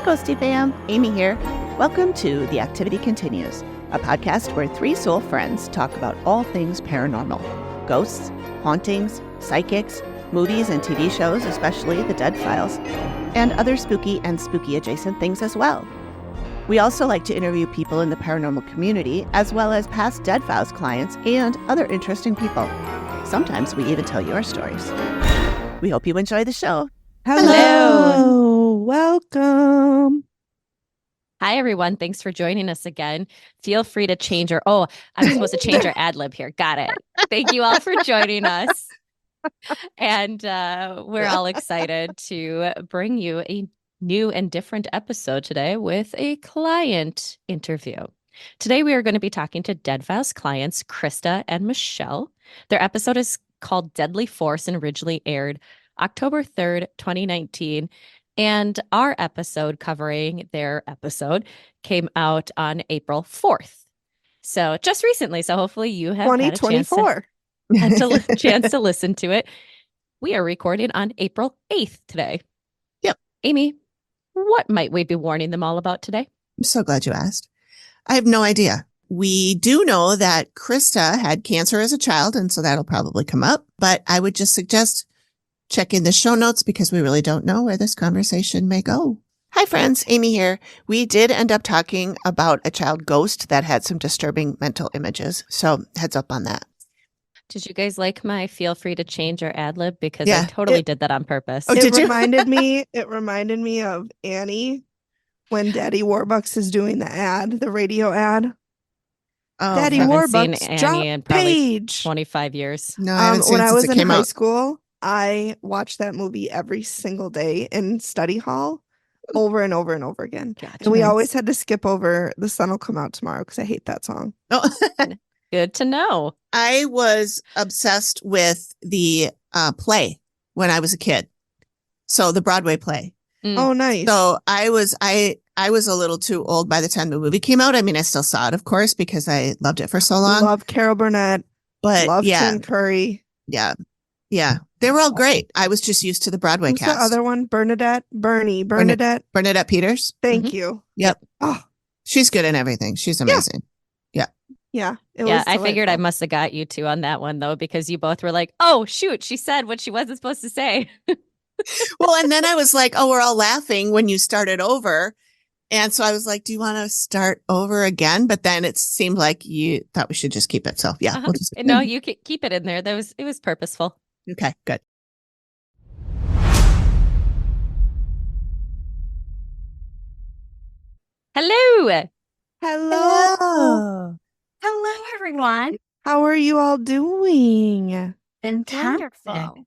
Hi, Ghosty fam. Amy here. Welcome to The Activity Continues, a podcast where three soul friends talk about all things paranormal. Ghosts, hauntings, psychics, movies and TV shows, especially The Dead Files, and other spooky and spooky adjacent things as well. We also like to interview people in the paranormal community, as well as past Dead Files clients and other interesting people. Sometimes we even tell your stories. We hope you enjoy the show. Hello. Welcome. Hi, everyone. Thanks for joining us again. Feel free to change our... Oh, I'm supposed to change our ad lib here. Got it. Thank you all for joining us. And we're all excited to bring you a new and different episode today with a client interview. Today, we are going to be talking to Dead Files clients, Christa and Michelle. Their episode is called Deadly Force and originally aired October 3rd, 2019. And our episode covering their episode came out on April 4th. So just recently. So hopefully you have had a chance to listen to it. We are recording on April 8th today. Yep. Amy, what might we be warning them all about today? I'm so glad you asked. I have no idea. We do know that Christa had cancer as a child, and so that'll probably come up. But I would just suggest check in the show notes because we really don't know where this conversation may go. Hi, friends. Amy here. We did end up talking about a child ghost that had some disturbing mental images. So heads up on that. Did you guys like my feel free to change our ad lib? Because I totally did that on purpose. Oh, it reminded me of Annie when Daddy Warbucks is doing the radio ad. Oh, Daddy Warbucks, drop in page. 25 years. No, I haven't seen when it I since was it in came high out. school, I watched that movie every single day in study hall over and over and over again. Gotcha. And we always had to skip over The Sun Will Come Out Tomorrow because I hate that song. Oh. Good to know. I was obsessed with the play when I was a kid. So the Broadway play. Oh, nice. So I was a little too old by the time the movie came out. I mean, I still saw it, of course, because I loved it for so long. Love Carol Burnett. But love Tim Curry. Yeah. Yeah. They were all great. I was just used to the Broadway cast. The other one? Bernadette Peters. Thank you. Yep. Oh, she's good in everything. She's amazing. Yeah. I figured I must have got you two on that one, though, because you both were like, oh, shoot, she said what she wasn't supposed to say. Well, and then I was like, oh, we're all laughing when you started over. And so I was like, do you want to start over again? But then it seemed like you thought we should just keep it. So yeah. We'll just... No, you keep it in there. It was purposeful. Okay, good. Hello. Hello. Hello, everyone. How are you all doing? Fantastic.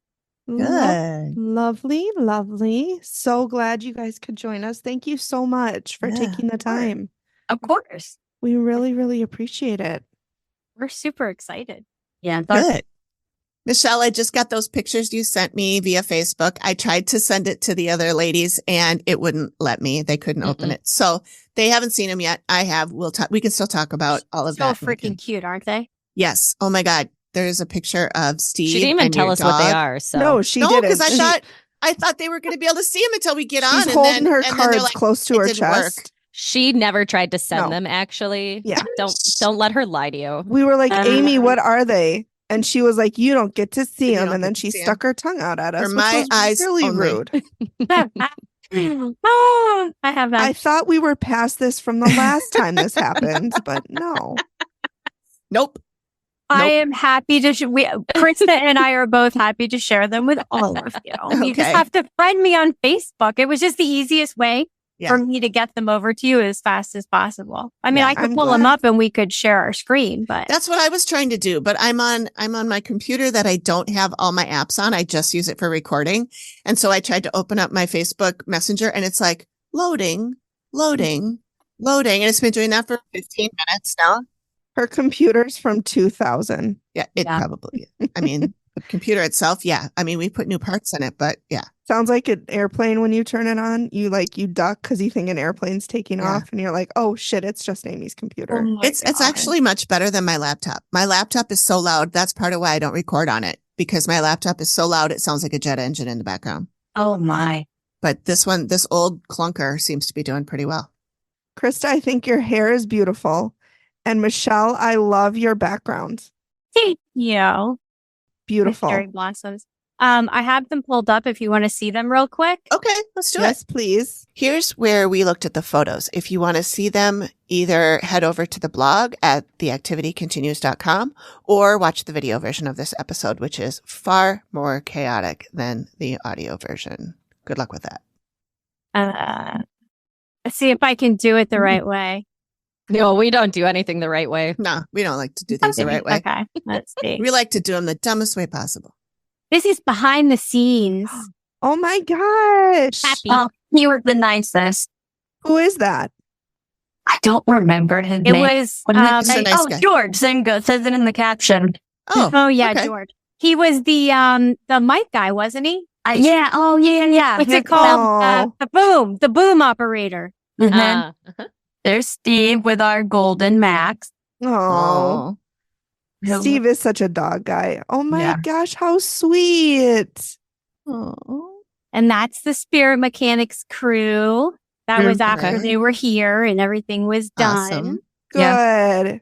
Good. Lovely. So glad you guys could join us. Thank you so much for taking the time. Of course. We really, really appreciate it. We're super excited. Yeah. Good. Michelle, I just got those pictures you sent me via Facebook. I tried to send it to the other ladies and it wouldn't let me. They couldn't open it. So they haven't seen them yet. I have. We can still talk about all of that. So freaking cute, aren't they? Yes. Oh my God. There's a picture of Steve. She didn't even tell us what they are. So no, she didn't. Because I thought they were going to be able to see them until we get on. She's holding her cards close to her chest. Work. She never tried to send them, actually. Yeah. Don't let her lie to you. We were like, Amy, what are they? And she was like, you don't get to see them. And then she stuck her tongue out at us. For my eyes, really only. rude. Oh, I have that. I thought we were past this from the last time this happened, but no. Nope. I am happy to Krista and I are both happy to share them with all of you. Okay. You just have to friend me on Facebook. It was just the easiest way for me to get them over to you as fast as possible. I mean, I could pull them up and we could share our screen, but that's what I was trying to do. But I'm on my computer that I don't have all my apps on. I just use it for recording. And so I tried to open up my Facebook Messenger and it's like loading. And it's been doing that for 15 minutes now. Her computer's from 2000. Yeah, probably. I mean, the computer itself, yeah. I mean, we put new parts in it, but yeah. Sounds like an airplane when you turn it on. You duck because you think an airplane's taking off, and you're like, "Oh shit, it's just Amy's computer." Oh it's actually much better than my laptop. My laptop is so loud. That's part of why I don't record on it because my laptop is so loud. It sounds like a jet engine in the background. Oh my! But this old clunker seems to be doing pretty well. Christa, I think your hair is beautiful. And Michelle, I love your background. Thank you. Beautiful. Cherry blossoms. I have them pulled up if you want to see them real quick. Okay, let's do it. Yes, please. Here's where we looked at the photos. If you want to see them, either head over to the blog at theactivitycontinues.com or watch the video version of this episode, which is far more chaotic than the audio version. Good luck with that. Let's see if I can do it the right way. No, we don't do anything the right way. No, we don't like to do things the right way. Okay, let's see. We like to do them the dumbest way possible. This is behind the scenes. Oh my gosh. Happy. Oh, you were the nicest. Who is that? I don't remember his It name. was, He's a nice guy. George Zinga says it in the caption. oh yeah, okay. George. He was the mic guy, wasn't he? Yeah. Oh, yeah. What's it called? The boom operator. Mhm. There's Steve with our golden Max. Oh, Steve is such a dog guy. Oh my gosh, how sweet. Oh. And that's the Spirit Mechanics crew. That was after they were here and everything was done. Awesome. Good.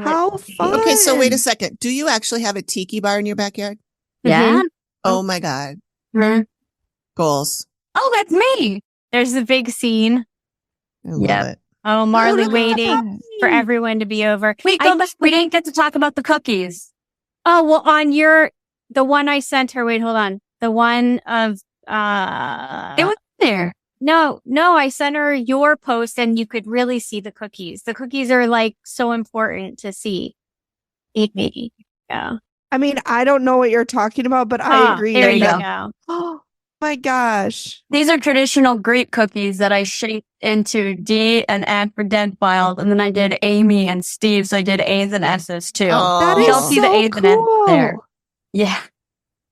How fun. Okay, so wait a second. Do you actually have a tiki bar in your backyard? Yeah. Oh my God. Mhm. Goals. Oh, that's me. There's the big scene. I love it. Oh, Marley look at waiting for everyone to be over. We didn't get to talk about the cookies. Oh, well, on the one I sent her, wait, hold on. The one of, It was there. no, I sent her your post and you could really see the cookies. The cookies are like so important to see. Yeah. I mean, I don't know what you're talking about, but I agree. There you that- go. Oh my gosh. These are traditional Greek cookies that I shaped into D and F for dead files, and then I did Amy and Steve, so I did A's and S's too. Oh. That You is don't see the so A's and S's there. cool. Yeah.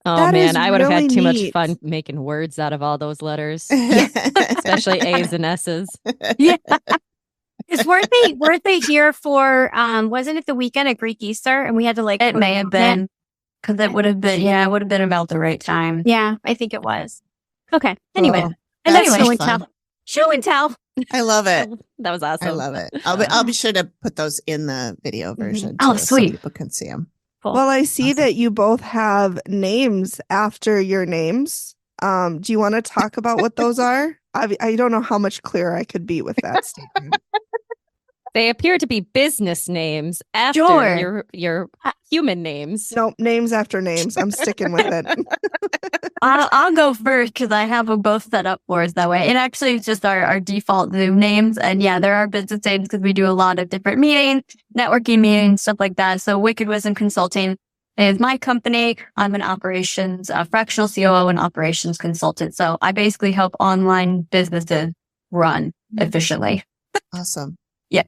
Oh That is man, I would have really had too much neat. fun making words out of all those letters, especially A's and S's. Yeah. Because weren't they here for, wasn't it the weekend at Greek Easter? And we had to like. It may have been. Because it would have been, it would have been about the right time. Yeah, I think it was. Okay. Anyway. Cool. And that's That's show so and fun. tell. Show and tell. I love it. That was awesome. I love it. I'll be sure to put those in the video version. Oh, too, so sweet. people can see them. Cool. Well, I see that you both have names after your names. Do you want to talk about what those are? I don't know how much clearer I could be with that statement. They appear to be business names after Sure. your human names. Nope, names after names. I'm sticking with it. I'll go first because I have them both set up for us that way. It actually is just our default Zoom names. And yeah, there are business names because we do a lot of different meetings, networking meetings, stuff like that. So Wicked Wisdom Consulting is my company. I'm an operations, fractional COO and operations consultant. So I basically help online businesses run efficiently. Awesome. Yeah.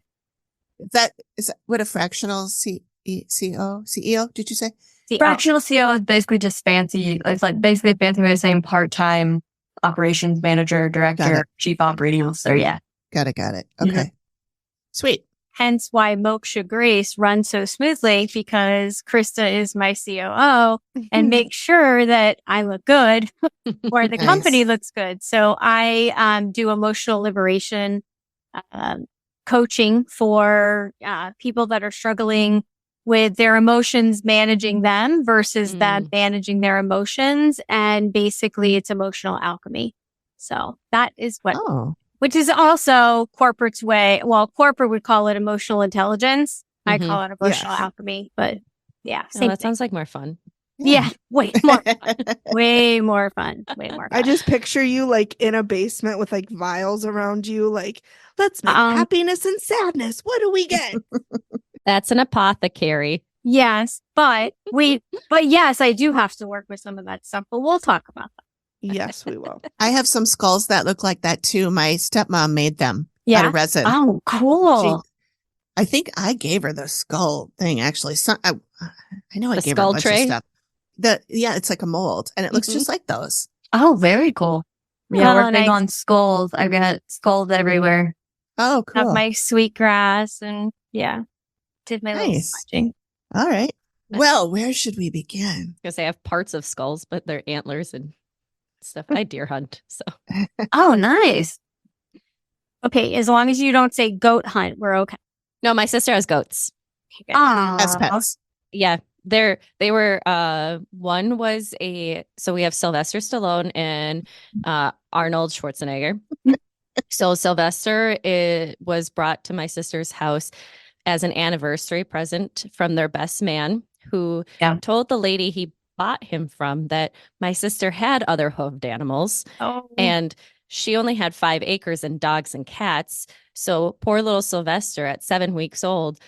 Is that what a fractional CEO? Did you say? Fractional CEO is basically just fancy. It's like basically a fancy way of saying part-time operations manager, director, chief operating officer. Yeah. Got it. Okay. Mhm. Sweet. Hence why Moksha Grace runs so smoothly because Christa is my COO and make sure that I look good or the Nice. company looks good. So I do emotional liberation coaching for people that are struggling with their emotions, managing them versus them managing their emotions. And basically it's emotional alchemy. So that is what, which is also corporate's way. Well, corporate would call it emotional intelligence. I call it emotional alchemy, but yeah, same That thing. sounds like more fun. Yeah, way more fun. Way more fun. Way more fun. I just picture you like in a basement with like vials around you, like, let's make happiness and sadness. What do we get? That's an apothecary. Yes, but yes, I do have to work with some of that stuff, but we'll talk about that. Yes, we will. I have some skulls that look like that too. My stepmom made them out of resin. Oh, cool. I think I gave her the skull thing actually. I know I The gave her a skull bunch tray? of stuff. It's like a mold and it looks just like those. Oh, very cool. Yeah, Oh, we're big nice. on skulls. I've got skulls everywhere. Oh, cool. Have my sweetgrass and did my little Nice. smudging. All right. Well, where should we begin? Because they have parts of skulls, but they're antlers and stuff. I deer hunt. So Oh, nice. Okay, as long as you don't say goat hunt, we're okay. no, my sister has goats. As Oh, pets. Yeah. They were one was so we have Sylvester Stallone and Arnold Schwarzenegger. So Sylvester was brought to my sister's house as an anniversary present from their best man, who told the lady he bought him from that my sister had other hoofed animals Oh, and she only had 5 acres and dogs and cats. So poor little Sylvester at 7 weeks old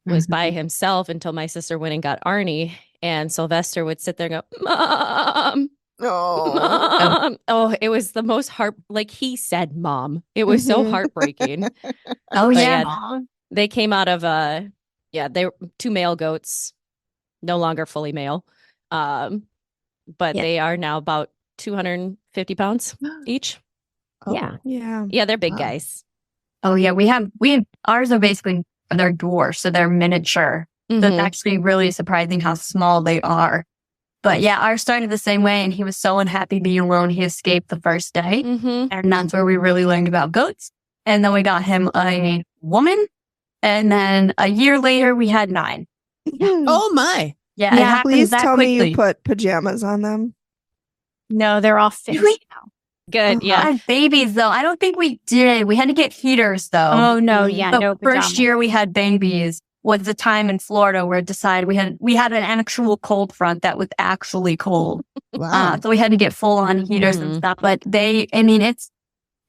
was by himself until my sister went and got Arnie. And Sylvester would sit there and go, Mom, Oh. Mom. Oh, it was the most like he said, Mom. It was so Mhm. heartbreaking. Oh, But yeah. they came out of they were 2 male goats, no longer fully male. But Yeah. they are now about 250 pounds each. yeah. Yeah. Yeah, they're big Wow. guys. Oh, yeah. We have ours are basically, they're dwarfs, so they're miniature. So it's Mhm. actually really surprising how small they are. But yeah, ours started the same way, and he was so unhappy being alone, he escaped the first day. Mhm. And that's where we really learned about goats. And then we got him a woman. And then a year later, we had 9. Oh my. Yeah, it Yeah, happened Please that tell quickly. me you put pajamas on them. No, they're all fixed Really? now. Good. Uh-huh. Yeah. Had babies, though. I don't think we did. We had to get heaters, though. Oh no, Mm. yeah, The no first pajamas. year we had babies was the time in Florida where it decided we had an actual cold front that was actually cold. Wow. So we had to get full on heaters and Mhm. stuff. But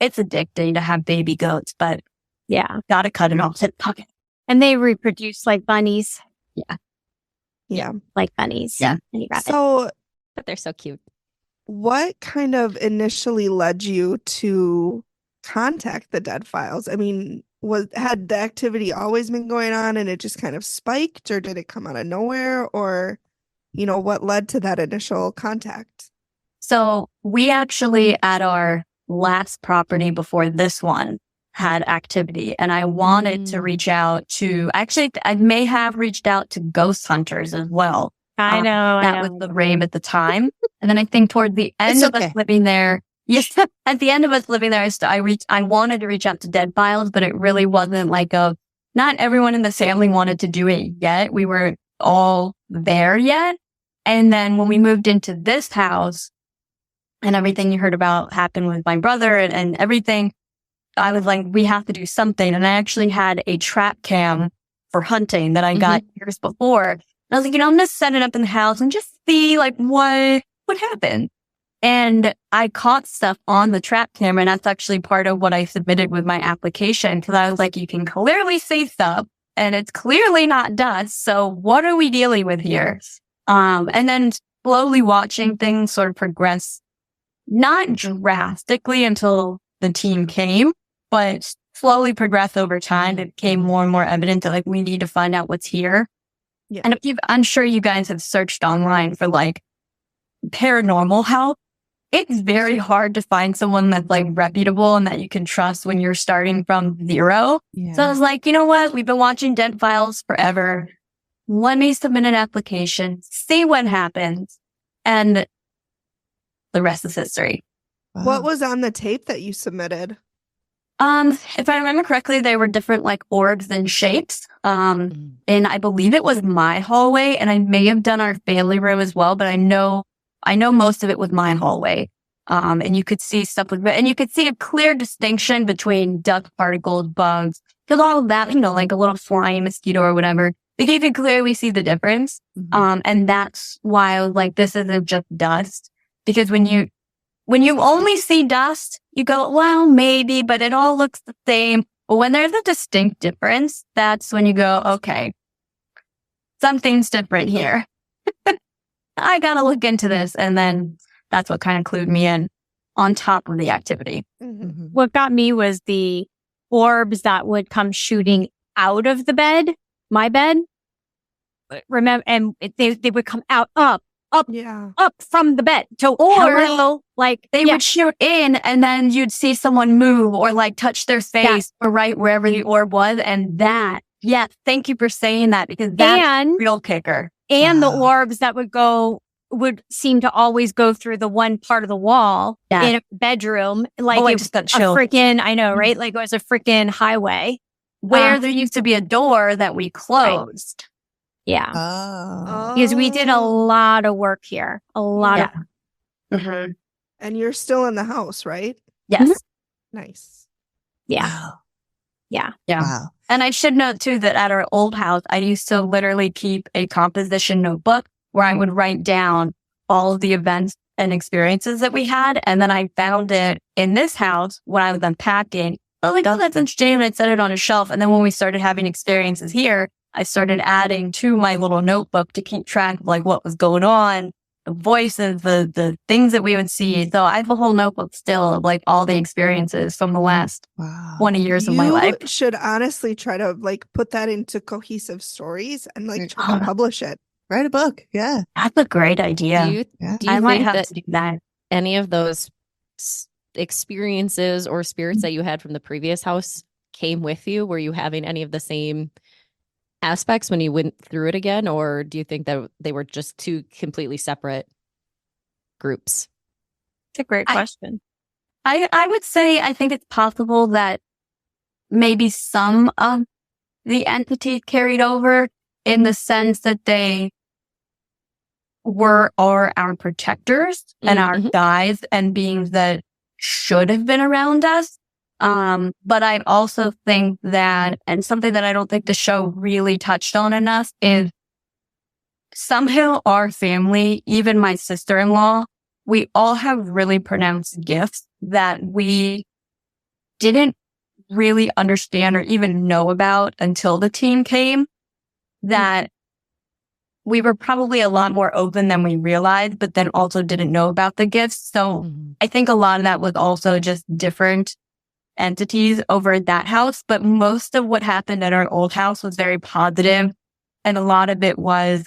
it's addicting to have baby goats, but Yeah, gotta cut it off. and they reproduce like bunnies, Yeah. like bunnies. Yeah. And rabbits. So, But they're so cute. what kind of initially led you to contact the Dead Files? I mean, had the activity always been going on and it just kind of spiked, or did it come out of nowhere, or what led to that initial contact? So we actually, at our last property before this one, had activity, and I wanted to reach out to, actually, I may have reached out to ghost hunters as well. I know. That was the rave at the time. And then I think toward the end It's of okay. us living there, yes, at the end of us living there, I wanted to reach out to Dead Files, but it really wasn't not everyone in the family wanted to do it yet. We were all there yet. And then when we moved into this house and everything you heard about happened with my brother and everything, I was like, we have to do something. And I actually had a trap cam for hunting that I got years before. And I was like, I'm going to set it up in the house and just see what happened. And I caught stuff on the trap camera. And that's actually part of what I submitted with my application. Cause I was like, you can clearly see stuff and it's clearly not dust. So what are we dealing with here? And then slowly watching things sort of progress, not drastically until the team came, but slowly progress over time. It became more and more evident that we need to find out what's here. Yeah. And I'm sure you guys have searched online for paranormal help. It's very hard to find someone that's reputable and that you can trust when you're starting from zero. Yeah. So I was like, you know what? We've been watching Dead Files forever. Let me submit an application, see what happens. And the rest is history. What was on the tape that you submitted? If I remember correctly, they were different orbs and shapes. And I believe it was my hallway, and I may have done our family room as well, but I know most of it was my hallway. And you could see stuff and you could see a clear distinction between dust particles, bugs, because all of that, like a little flying mosquito or whatever. Like you could clearly see the difference. And that's why I was like, this isn't just dust. Because when you only see dust, you go, well, maybe, but it all looks the same. But when there's a distinct difference, that's when you go, okay, something's different here. I gotta look into this. And then that's what kind of clued me in on top of the activity. Mm-hmm. What got me was the orbs that would come shooting out of the bed, my bed. Remember, and they would come out up Yeah. from the bed. So, Or they yeah. would shoot in and then you'd see someone move or touch their face or right wherever the orb was. And thank you for saying that because that's and real kicker. the Wow. orbs that would go would seem to always go through the one part of the wall Yeah. in a bedroom. Like I it just got a chilled. freaking, I know, right? Like it was a freaking highway. Where there used to be a door that we closed. Yeah. Oh. Because we did a lot of work here. A lot Yeah. of, Mhm. And you're still in the house, right? Yes. Nice. yeah. Wow. Yeah. Yeah. Wow. And I should note too that at our old house, I used to literally keep a composition notebook where I would write down all of the events and experiences that we had. And then I found it in this house when I was unpacking. I was like, oh, that's interesting. And I'd set it on a shelf. And then when we started having experiences here, I started adding to my little notebook to keep track of like what was going on, the voices, the things that we would see. So I have a whole notebook still of like all the experiences from the last Wow. 20 years of my life. You should honestly try to like put that into cohesive stories and like try to publish it. Write a book. Yeah. That's a great idea. Do you, Yeah. do you I might think have that to do that. any of those experiences or spirits that you had from the previous house came with you? Were you having any of the same aspects when you went through it again? Or do you think that they were just two completely separate groups? It's a great question. I would say I think it's possible that maybe some of the entities carried over in the sense that they are our protectors and our Mhm. guides and beings that should have been around us. But I also think that, and something that I don't think the show really touched on enough is somehow our family, even my sister-in-law, we all have really pronounced gifts that we didn't really understand or even know about until the team came, that we were probably a lot more open than we realized, but then also didn't know about the gifts. So Mhm. I think a lot of that was also just different entities over at that house. But most of what happened at our old house was very positive. And a lot of it was,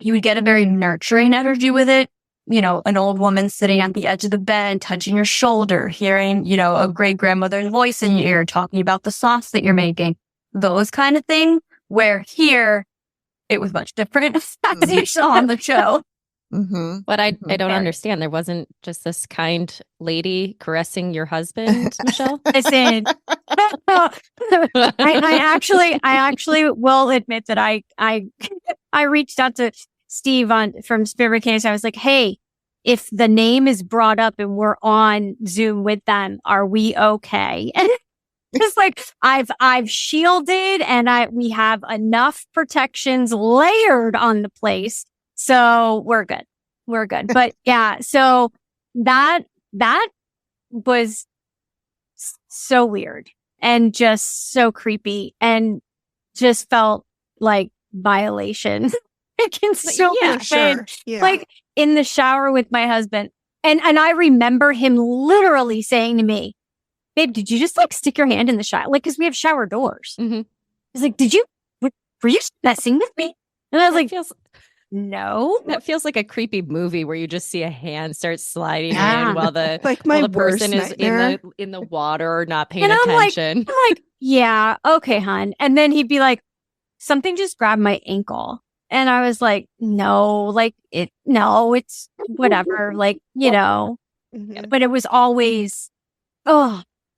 you would get a very nurturing energy with it. You know, an old woman sitting at the edge of the bed, touching your shoulder, hearing, you know, a great grandmother's voice in your ear, talking about the sauce that you're making, those kind of things. Where here, it was much different, as you saw on the show. Mm-hmm. But I Mhm. don't Very. understand. There wasn't just this kind lady caressing your husband, Michelle? Listen, I actually will admit that I reached out to Steve from Spirit Mechanics. I was like, hey, if the name is brought up and we're on Zoom with them, are we okay? And it's like I've shielded and we have enough protections layered on the place, so we're good. We're good. But yeah, so that was so weird and just so creepy and just felt like violation. Like in so For many sure. ways. Yeah. Like in the shower with my husband. And I remember him literally saying to me, babe, did you just like stick your hand in the shower? Like, cause we have shower doors. Mhm. He's like, were you messing with me? And I was like, feels, no. that feels like a creepy movie where you just see a hand start sliding Yeah. in while the Like my while the person worst is nightmare. in the water, not paying And attention. I'm like, yeah, okay, hon. And then he'd be like, something just grabbed my ankle. And I was like, no, it's whatever. Like, you know, Mhm. but it was always,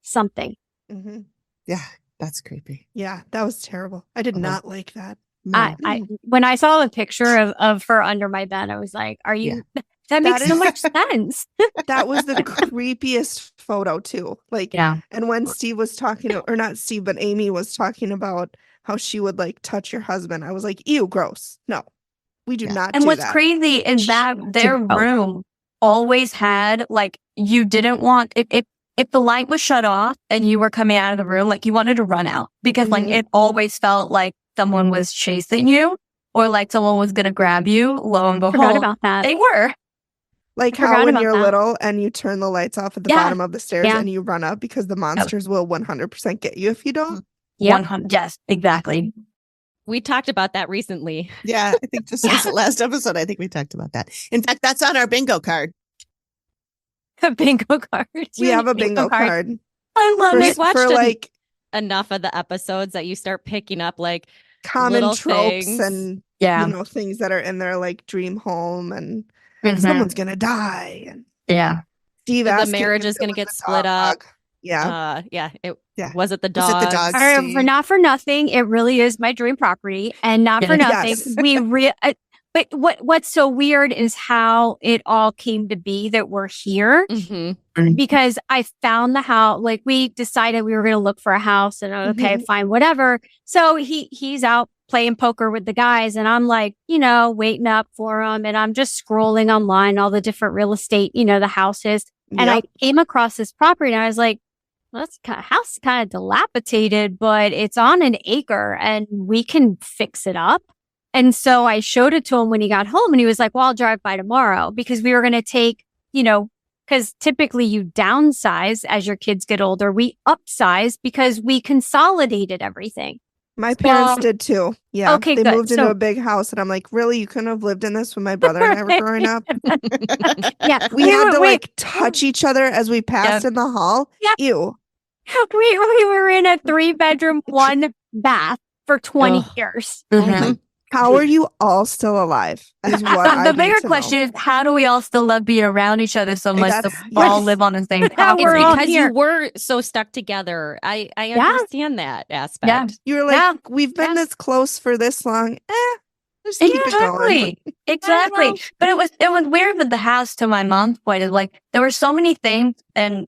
something. Mhm. Yeah. That's creepy. Yeah, that was terrible. I did Uh-huh. not like that. No. When I saw the picture of her under my bed, I was like, are you, that makes so is- much sense. That was the creepiest photo too. Like, Yeah. and when Steve was talking, or not Steve, but Amy was talking about how she would like touch your husband, I was like, ew, gross. No, we do Yeah. not And do what's that. crazy is that their Oh. room always had, like, you didn't want, if the light was shut off and you were coming out of the room, like, you wanted to run out because, like, Mhm. it always felt like someone was chasing you or like someone was going to grab you. Lo and Forgot behold, about that. they were. Like I forgot how when about you're that. little and you turn the lights off at the Yeah. bottom of the stairs Yeah. and you run up because the monsters will 100% get you if you don't. Yep. 100. Yes, exactly. We talked about that recently. Yeah. I think this was the last episode. I think we talked about that. In fact, that's on our bingo card. A bingo card. We have a bingo card I love for, We've it. watched for an- like Enough of the episodes that you start picking up like common little tropes things. and Yeah. things that are in their like dream home, and Mhm. someone's gonna die, and Yeah. Steve The asking marriage if is it going to was get the split dog. up. Yeah. Yeah. Was it the Was it the dogs? dogs? For Steve. not for nothing, it really is my dream property, and not for nothing, Yes. but what's so weird is how it all came to be that we're here, Mm-hmm. because I found the house. Like, we decided we were going to look for a house, and okay, Mhm. fine, whatever. So he's out playing poker with the guys, and I'm like, waiting up for him, and I'm just scrolling online, all the different real estate, the houses, and I Yep. came across this property, and I was like, well, house is kind of dilapidated, but it's on an acre and we can fix it up. And so I showed it to him when he got home, and he was like, well, I'll drive by tomorrow, because we were going to take, because typically you downsize as your kids get older. We upsize because we consolidated everything. My parents did too. Yeah. Okay, they good. moved into So- a big house, and I'm like, really? You couldn't have lived in this when my brother and I were growing up? Yeah. We had to like touch each other as we passed in the hall. Yep. Ew. We were in a 3-bedroom, 1 bath for 20 Ugh. years. Mhm. How are you all still alive? Is what So I the need bigger to know. question is, how do we all still love being around each other so much to That's- all yes. live on the same How It's we're property? all because here. you were so stuck together. I understand that aspect. You're like, Yeah. we've been Yeah. this close for this long. Just keep it going. Exactly. But it was weird with the house, to my mom's point. Is like, there were so many things, and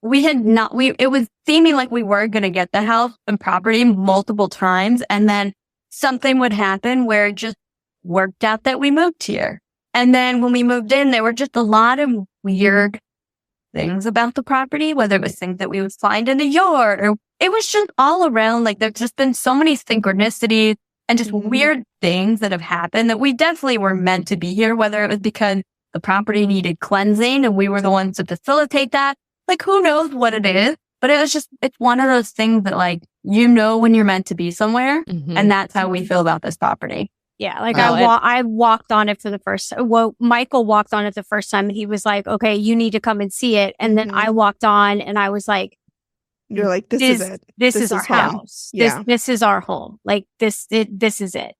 it was seeming like we were going to get the house and property multiple times. And then something would happen where it just worked out that we moved here. And then when we moved in, there were just a lot of weird things about the property, whether it was things that we would find in the yard, or it was just all around. Like, there's just been so many synchronicities and just Mhm. weird things that have happened that we definitely were meant to be here, whether it was because the property needed cleansing and we were the ones to facilitate that. Like, who knows what it is, but it's one of those things that, like, when you're meant to be somewhere. Mhm. And that's how we feel about this property. Yeah, like Oh, I walked on it for the first time. Well, Michael walked on it the first time, and he was like, okay, you need to come and see it. And then I walked on, and I was like, You're like, this is it. This is our home. house. Yeah. This is our home. Like, this is it.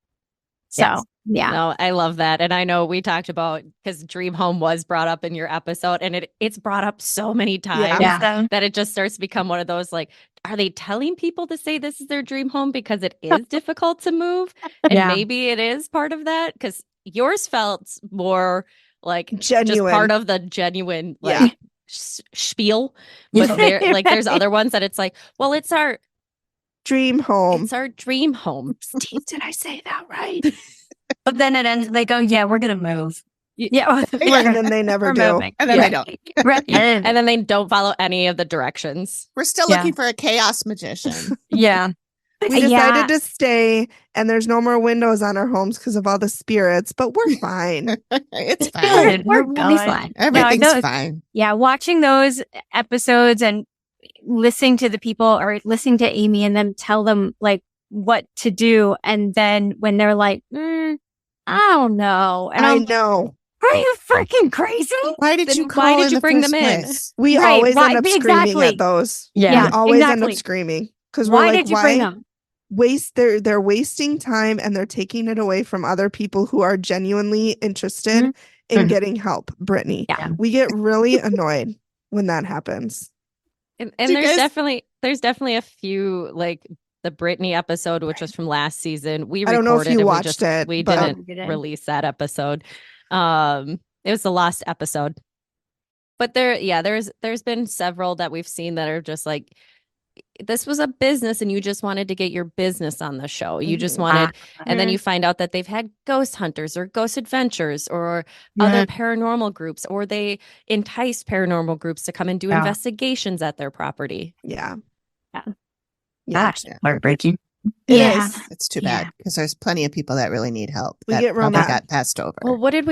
So, Yes. yeah. No, I love that. And I know we talked about, because Dream Home was brought up in your episode, and it's brought up so many times Yeah. that it just starts to become one of those, like, are they telling people to say this is their dream home because it is difficult to move? And Yeah. maybe it is part of that, because yours felt more like just Genuine. part of the genuine, like, Yeah. spiel. Yeah. But there's other ones that it's like, well, it's our Dream home. dream home. Steve, did I say that right? But then it ends, they go, yeah, we're going to move. Yeah. And then they never We're do. moving. And then Yeah. they don't. Right. And then they don't follow any of the directions. We're still Yeah. looking for a chaos magician. Yeah. We decided to stay, and there's no more windows on our homes because of all the spirits, but we're fine. It's fine. Good. We're We'll be good. fine. Everything's No, fine. Yeah, watching those episodes and listening to the people, or listening to Amy and them tell them like what to do, and then when they're like, I don't know, and I I'm, know. are you freaking crazy? Why did Then you why call did in you the bring first them in? place? We Right, always right, end up screaming exactly. at those. Yeah. We always end exactly. up screaming because we're Why like, did you why bring them? waste they're wasting time, and they're taking it away from other people who are genuinely interested in Mhm. getting help. Brittany, Yeah. we get really annoyed when that happens. And You there's guys- definitely a few, like the Britney episode, which was from last season. We I don't know if recorded you and watched it, we but- didn't We didn't. release that episode. It was the last episode. But there's been several that we've seen that are just like, this was a business and you just wanted to get your business on the show. You just wanted, and then you find out that they've had ghost hunters or ghost adventures or other paranormal groups, or they entice paranormal groups to come and do Yeah. investigations at their property. Yeah. Yeah. Yeah. Gosh, heartbreaking. It Yeah. is. It's too Yeah. bad because there's plenty of people that really need help. We that get real probably mad. got passed over. Well, what did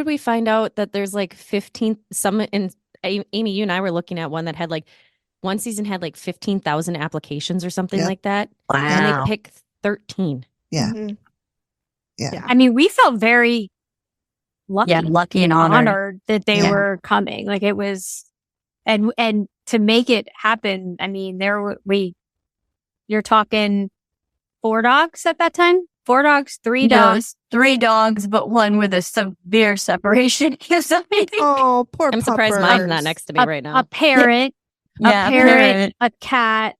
we find out that there's like 15, some in Amy, you and I were looking at one that had like, one season had like 15,000 applications or something Yep. like that. Wow. And they picked 13. Yeah. Mhm. Yeah. I mean, we felt very lucky, Yeah, lucky and honored. that they Yeah. were coming. Like, it was, and to make it happen, I mean, you're talking 4 dogs at that time, 4 dogs, 3 Yeah. dogs, 3 dogs, but one with a severe separation anxiety. Oh, poor I'm surprised puppers. mine's not next to me right now. A parrot, Yeah, a parrot, a cat,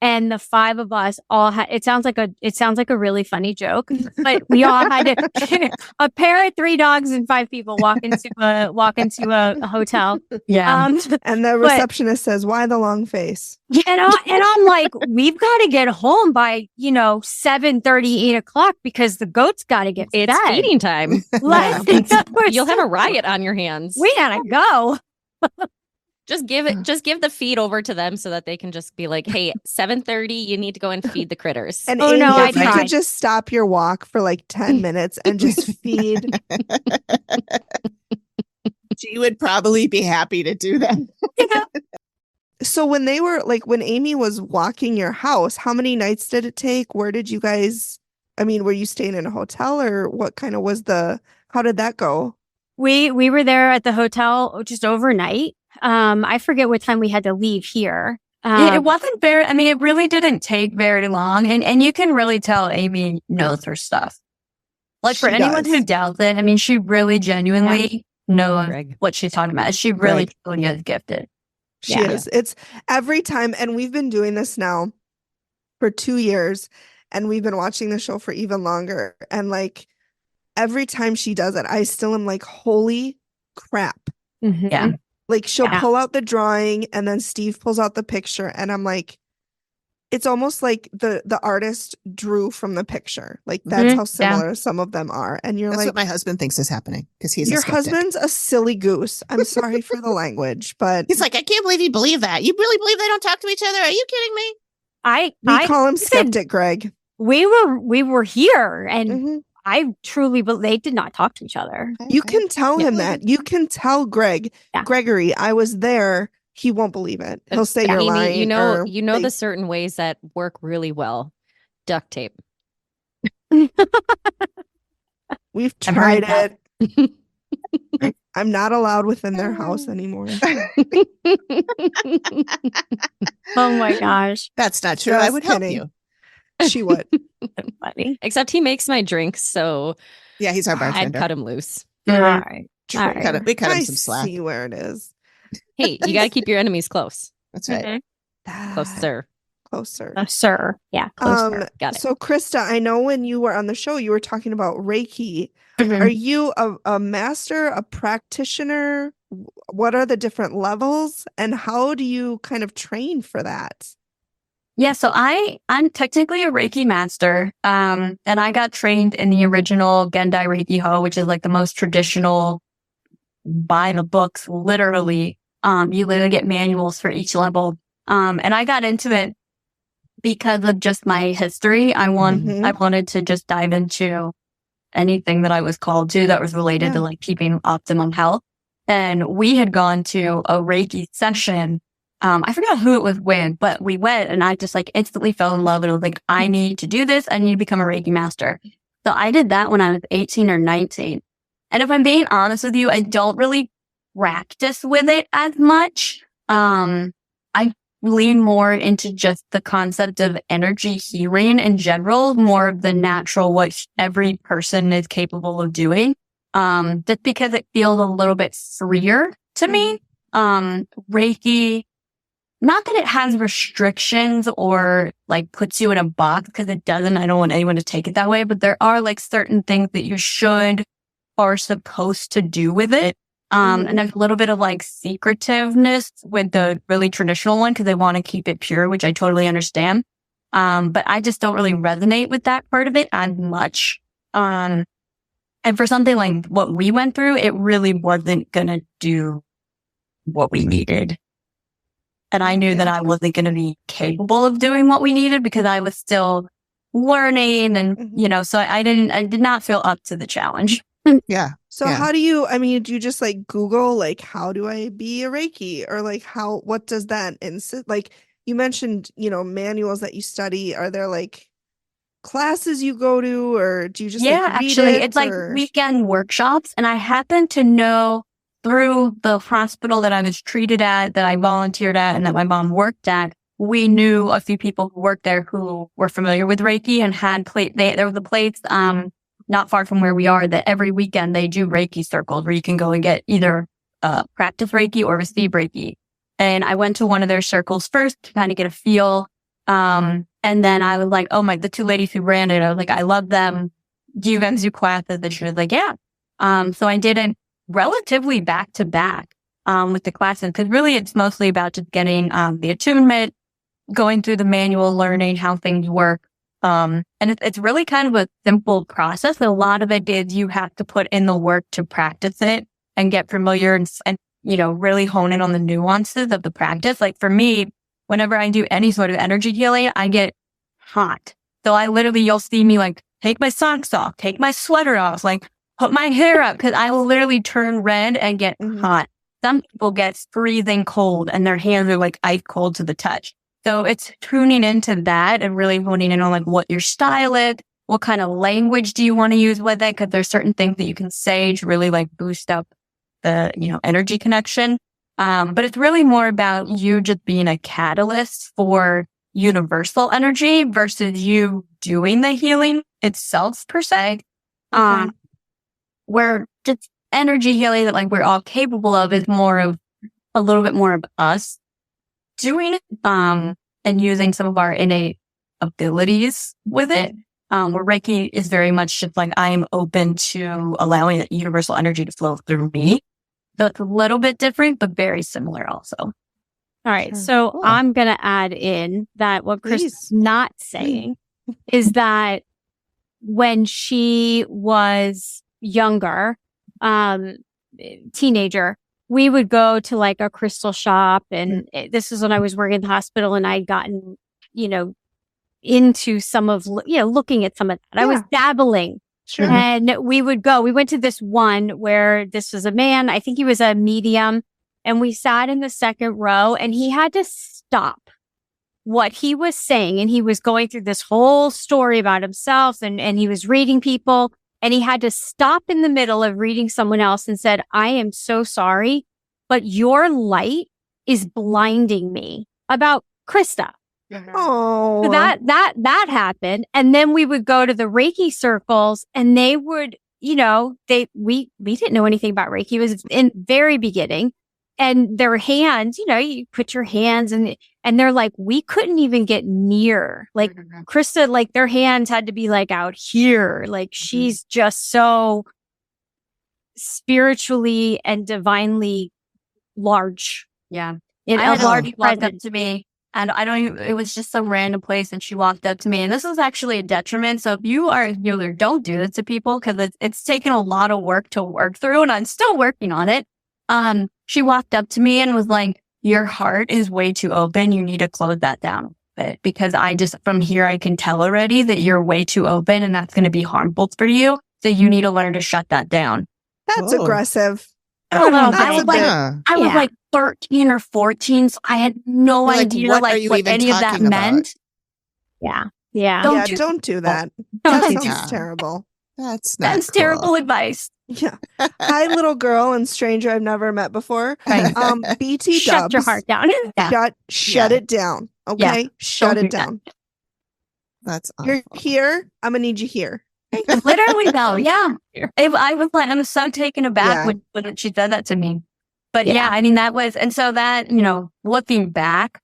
and the 5 of us all had. It sounds like a really funny joke, but we all had to, a parrot, 3 dogs, and 5 people walk into a hotel. Yeah. And the receptionist says, "Why the long face?" And I'm like, we've got to get home by 7:30, 8 o'clock because the goats got to get It's fed. feeding time. You'll have a riot on your hands. We gotta go. Just give the feed over to them so that they can just be like, hey, 7:30, you need to go and feed the critters. And Oh, Amy, no, I if you tried. could just stop your walk for like 10 minutes and just feed. She would probably be happy to do that. So when Amy was walking your house, how many nights did it take? Where did you guys, were you staying in a hotel, or what kind of how did that go? We were there at the hotel just overnight. I forget what time we had to leave here. It wasn't very, it really didn't take very long. And you can really tell Amy knows her stuff. Like for She anyone does. who doubts it, she really genuinely knows Greg. what she's talking about. She really, Greg. truly is gifted. She is. It's every time. And we've been doing this now for 2 years, and we've been watching the show for even longer. And like every time she does it, I still am like, holy crap. Mhm. Yeah. Like she'll Yeah. pull out the drawing and then Steve pulls out the picture, and I'm like, it's almost like the artist drew from the picture. Like that's Mhm. how similar some of them are. And you're That's like, what my husband thinks is happening because he's your a skeptic. husband's a silly goose. I'm sorry for the language, but He's like, I can't believe you believe that. You really believe they don't talk to each other? Are you kidding me? we call him listen, skeptic, Greg. we were here, and Mhm. I truly believe they did not talk to each other. You can tell him Yeah. that. You can tell Greg, Yeah. Gregory, I was there. He won't believe it. He'll say you're Amy, lying. you know or the certain ways that work really well. Duct tape. we've I've heard tried that. it. I'm not allowed within their house anymore. Oh my gosh, That's not true. I Just would help kidding. you. She would. funny. Except he makes my drinks, so Yeah, he's our I'd bartender. cut him loose. All right. True. All right. We cut him I some slack. see where it is. Hey, you got to keep your enemies close. That's right. Mhm. Closer. Closer. Sir. Yeah, closer. Got it. So Christa, I know when you were on the show, you were talking about Reiki. Mhm. Are you a master, a practitioner? What are the different levels, and how do you kind of train for that? Yeah, so I'm technically a Reiki master. And I got trained in the original Gendai Reiki Ho, which is like the most traditional by the books, literally. You literally get manuals for each level. And I got into it because of just my history. I wanted to just dive into anything that I was called to that was related to like keeping optimum health. And we had gone to a Reiki session. I forgot who it was with, but we went and I just like instantly fell in love and was like, I need to do this. I need to become a Reiki master. So I did that when I was 18 or 19. And if I'm being honest with you, I don't really practice with it as much. I lean more into just the concept of energy healing in general, more of the natural, what every person is capable of doing. Just because it feels a little bit freer to me. Reiki, not that it has restrictions or like puts you in a box, because it doesn't. I don't want anyone to take it that way, but there are like certain things that you should or supposed to do with it. And there's a little bit of like secretiveness with the really traditional one because they want to keep it pure, which I totally understand. But I just don't really resonate with that part of it as much. And for something like what we went through, it really wasn't going to do what we needed. And I knew that I wasn't going to be capable of doing what we needed because I was still learning and, so I did not feel up to the challenge. Yeah. So how do you, do you just like Google, like, how do I be a Reiki, or like what does that like you mentioned, manuals that you study. Are there like classes you go to, or do you just like, read actually it, it's like or... weekend workshops. And I happen to know through the hospital that I was treated at, that I volunteered at, and that my mom worked at, we knew a few people who worked there who were familiar with Reiki and had there was a place not far from where we are, that every weekend they do Reiki circles where you can go and get either practice Reiki or receive Reiki. And I went to one of their circles first to kind of get a feel. And then I was like, the two ladies who ran it, I was like, I love them. Do you guys do classes? And she was like, yeah. So I did it relatively back to back with the classes, because really it's mostly about just getting the attunement, going through the manual, learning how things work. And it's really kind of a simple process. A lot of it is you have to put in the work to practice it and get familiar and really hone in on the nuances of the practice. Like for me, whenever I do any sort of energy healing, I get hot. So you'll see me like take my socks off, take my sweater off, like put my hair up, because I will literally turn red and get hot. Some people get freezing cold and their hands are like ice cold to the touch. So it's tuning into that and really honing in on like what your style is, what kind of language do you want to use with it, because there's certain things that you can say to really like boost up the, energy connection. But it's really more about you just being a catalyst for universal energy versus you doing the healing itself per se. Where just energy healing that like we're all capable of is more of a little bit more of us doing it, and using some of our innate abilities with it. Where Reiki is very much just like, I am open to allowing that universal energy to flow through me. So it's a little bit different, but very similar also. All right. So cool. I'm going to add in that what Chris is not saying is that when she was younger, teenager, we would go to like a crystal shop, and this is when I was working in the hospital, and I'd gotten, into some of, looking at some of that. I was dabbling. Sure. And we went to this one where this was a man, I think he was a medium, and we sat in the second row, and he had to stop what he was saying. And he was going through this whole story about himself, and he was reading people. And he had to stop in the middle of reading someone else and said, I am so sorry, but your light is blinding me, about Christa. Oh, so that happened. And then we would go to the Reiki circles, and they would, we didn't know anything about Reiki. It was in very beginning, and their hands, you put your hands and they're like, we couldn't even get near. Like Christa, like their hands had to be like out here. Like she's just so spiritually and divinely large. Yeah. I had a large walk up to me, and it was just some random place, and she walked up to me, and this was actually a detriment. So if you are a healer, don't do this to people, because it's taken a lot of work to work through, and I'm still working on it. She walked up to me and was like, your heart is way too open. You need to close that down a bit, because from here, I can tell already that you're way too open, and that's going to be harmful for you. So you need to learn to shut that down. That's aggressive. I was like 13 or 14, so I had no idea what any of that meant. Yeah. Don't do that. That sounds terrible. That's terrible advice. Yeah. Hi, little girl and stranger I've never met before. BT Shut dubs. your heart down. Shut it down. Okay? Yeah. Shut it down. That's awful. You're here. I'm going to need you here. Literally though, yeah. I'm so taken aback when she said that to me. But I mean, that was, and so that, looking back,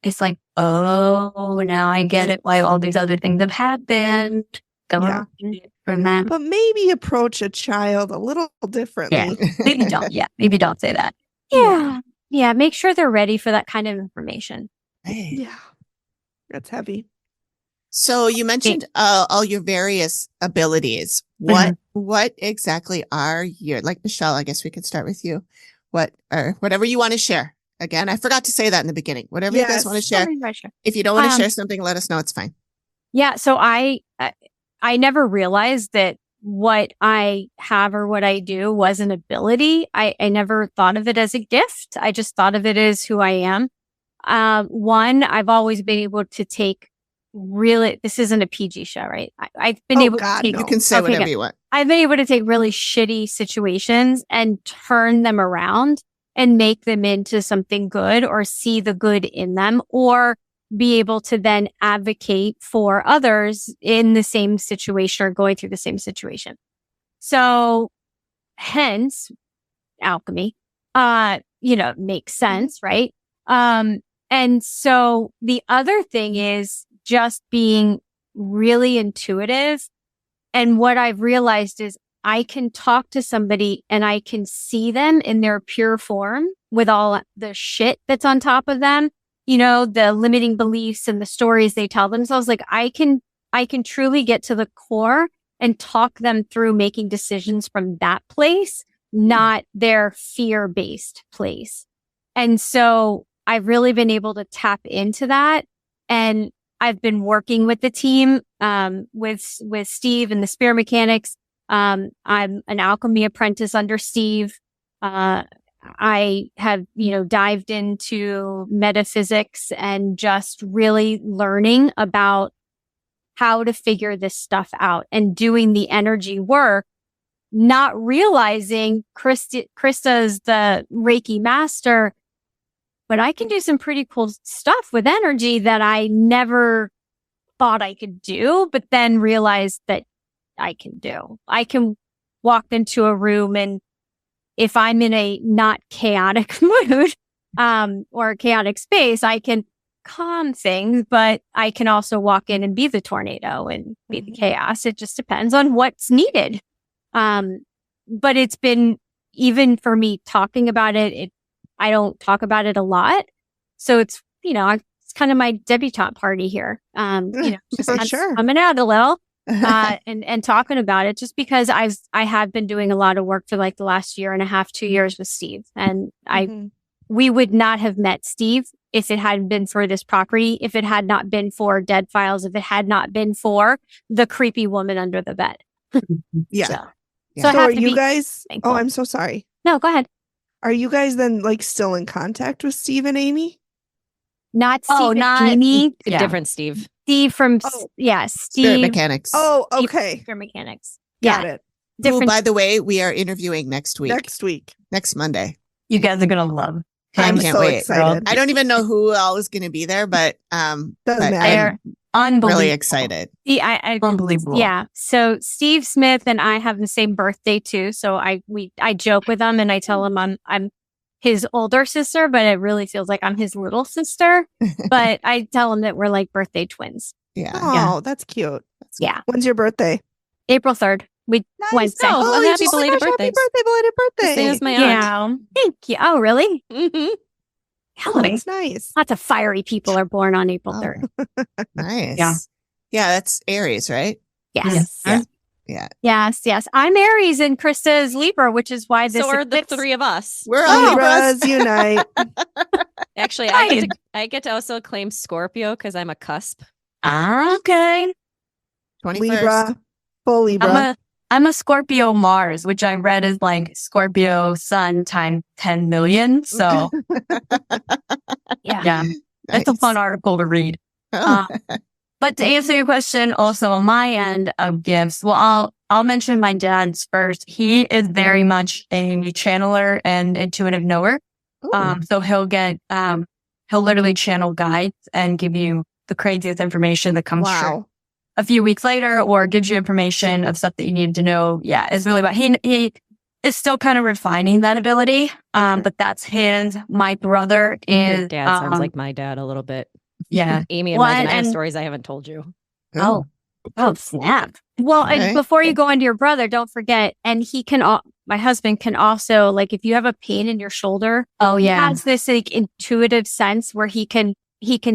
it's like, oh, now I get it why all these other things have happened. From that. But maybe approach a child a little differently. Yeah. Maybe don't say that. Yeah. Make sure they're ready for that kind of information. Hey. Yeah. That's heavy. So you mentioned all your various abilities. What exactly are your, like Michelle, I guess we could start with you. Whatever you want to share. Again, I forgot to say that in the beginning. Whatever you guys want to share. If you don't want to share something, let us know. It's fine. Yeah. So I never realized that what I have or what I do was an ability. I never thought of it as a gift. I just thought of it as who I am. I've always been able to take this isn't a PG show, right? I've been able to take, you can say whatever you want. I've been able to take really shitty situations and turn them around and make them into something good, or see the good in them, or be able to then advocate for others in the same situation or going through the same situation. So hence alchemy, makes sense, right? And so the other thing is just being really intuitive. And what I've realized is I can talk to somebody and I can see them in their pure form with all the shit that's on top of them, the limiting beliefs and the stories they tell themselves. Like I can truly get to the core and talk them through making decisions from that place, not their fear-based place. And so I've really been able to tap into that. And I've been working with the team, with Steve and the Spear Mechanics. I'm an alchemy apprentice under Steve. I have, dived into metaphysics and just really learning about how to figure this stuff out and doing the energy work, not realizing Christa's the Reiki master, but I can do some pretty cool stuff with energy that I never thought I could do, but then realized that I can do. I can walk into a room and if I'm in a not chaotic mood, or a chaotic space, I can calm things, but I can also walk in and be the tornado and be the chaos. It just depends on what's needed. But it's been, even for me talking about it, I don't talk about it a lot. So it's, it's kind of my debutante party here. Just For sure. coming out a little, and talking about it just because I have been doing a lot of work for like the last year and a half, 2 years with Steve. And we would not have met Steve if it hadn't been for this property, if it had not been for Dead Files, if it had not been for the creepy woman under the bed. Yeah. So I So have are to you be guys, thankful. oh, I'm so sorry. No, go ahead. Are you guys then like still in contact with Steve and Amy? Not Steve and not Amy. Yeah. Different Steve. Steve from, Oh. Spirit Steve. Mechanics. Oh, Steve from okay. Spear Mechanics. Got Yeah. it. Who, Different. by the way, we are interviewing next week. Next week. Next Monday. You guys are gonna love. I'm can't so wait. excited. I don't even know who all is going to be there, but Doesn't but matter. I'm Unbelievable. really excited. I Unbelievable. yeah. So Steve Smith and I have the same birthday too. So I joke with him and I tell him I'm his older sister, but it really feels like I'm his little sister. But I tell him that we're like birthday twins. Yeah. Oh, that's cute. Yeah. When's your birthday? April 3rd. Wednesday. Oh, well, you- happy oh my belated gosh, happy birthday. birthday, belated birthday. Same as my aunt. Yeah. Thank you. Oh, really? Mhm. Oh, that's nice. Lots of fiery people are born on April Oh. 3rd. Nice. Yeah. Yeah, that's Aries, right? Yes. Yeah. Yeah. Yes. I'm Aries and Krista is Libra, which is why this So are the eclipse- three of us. We're all Libras. Libras unite. Actually, I get to also claim Scorpio because I'm a cusp. Okay. 21st. Libra. Full Libra. I'm a Scorpio Mars, which I read is like Scorpio Sun times 10 million. So yeah, it's a Nice. fun article to read. Oh. But to answer your question, also on my end of gifts, well, I'll mention my dad's first. He is very much a channeler and intuitive knower. Ooh. So he'll literally channel guides and give you the craziest information that comes through Wow. a few weeks later, or gives you information of stuff that you need to know. Yeah, it's really about, he is still kind of refining that ability. But that's his. My brother is, Your dad sounds like my dad a little bit. yeah. Amy and Well, Megan, I have and- stories I haven't told you. Oh, snap. Well, Okay. and before you go into your brother, don't forget, and he can, my husband can also, like, if you have a pain in your shoulder, Oh, he yeah. has this like intuitive sense where he can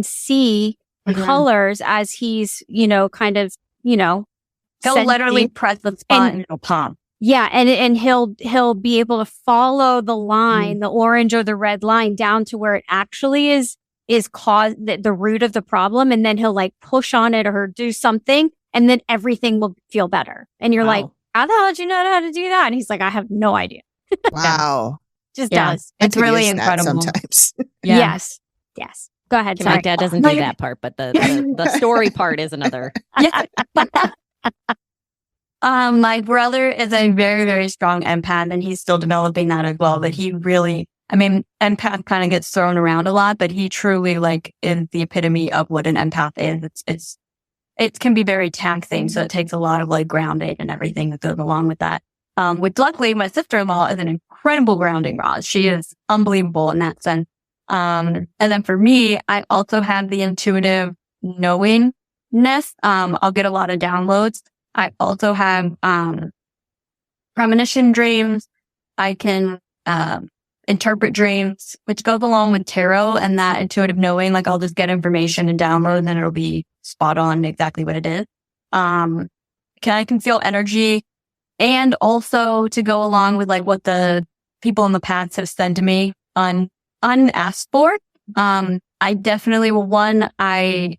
see Mhm. colors as he's, kind of, He'll sensing- literally press the spot and it'll pop. Yeah, and he'll be able to follow the line, Mm. the orange or the red line down to where it actually is the root of the problem, and then he'll like push on it or do something, and then everything will feel better. And you're like, Wow. how the hell did you know how to do that? And he's like, I have no idea. Wow. Just Yeah. does. I It's could really use that incredible. sometimes. Yeah. Yes. Go ahead. Okay, my Sorry. dad doesn't do that part, but the story part is another. Yeah. My brother is a very, very strong empath and he's still developing that as well. But he really, I mean, empath kind of gets thrown around a lot, but he truly like is the epitome of what an empath is. It can be very taxing. So it takes a lot of like grounding and everything that goes along with that. Which luckily my sister-in-law is an incredible grounding rod. She is unbelievable in that sense. And then for me, I also have the intuitive knowingness. I'll get a lot of downloads. I also have, premonition dreams. I can, interpret dreams, which goes along with tarot and that intuitive knowing. Like I'll just get information and download and then it'll be spot on exactly what it is. I can feel energy, and also to go along with like what the people in the past have said to me unasked for. I definitely I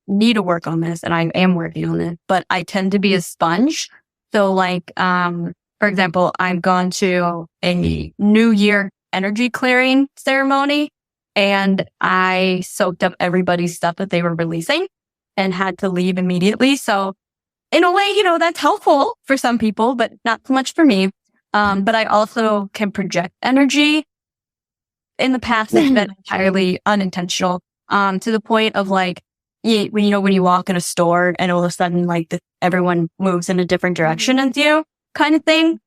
need to work on this, and I am working on it, but I tend to be a sponge. So like, for example, I've gone to a New Year energy clearing ceremony and I soaked up everybody's stuff that they were releasing and had to leave immediately. So in a way, that's helpful for some people, but not so much for me. But I also can project energy. In the past, it's been entirely unintentional, to the point of like, when you walk in a store and all of a sudden like everyone moves in a different direction as you kind of thing.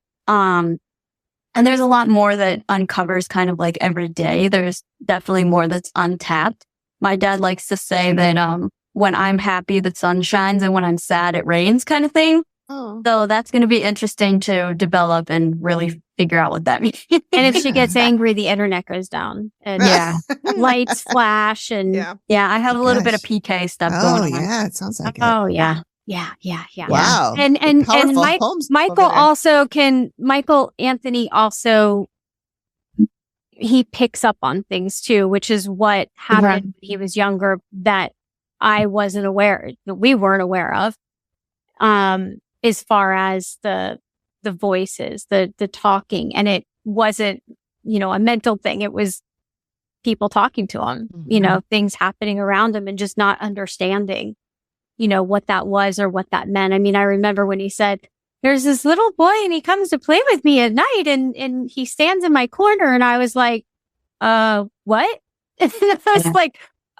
And there's a lot more that uncovers kind of like every day. There's definitely more that's untapped. My dad likes to say that, when I'm happy, the sun shines, and when I'm sad, it rains kind of thing. Oh. So that's going to be interesting to develop and really figure out what that means. And if she gets angry, the internet goes down and lights flash and Yeah, I have a little bit of PK stuff going on. Oh, yeah. It sounds like it. oh yeah. Wow. And Powerful homes Michael over there. Michael Anthony also, he picks up on things too, which is what happened when he was younger that I wasn't aware, that we weren't aware of. As far as the voices, the talking, and it wasn't, a mental thing. It was people talking to him, things happening around him and just not understanding, what that was or what that meant. I mean, I remember when he said, there's this little boy and he comes to play with me at night and he stands in my corner. And I was like, what? And I was like,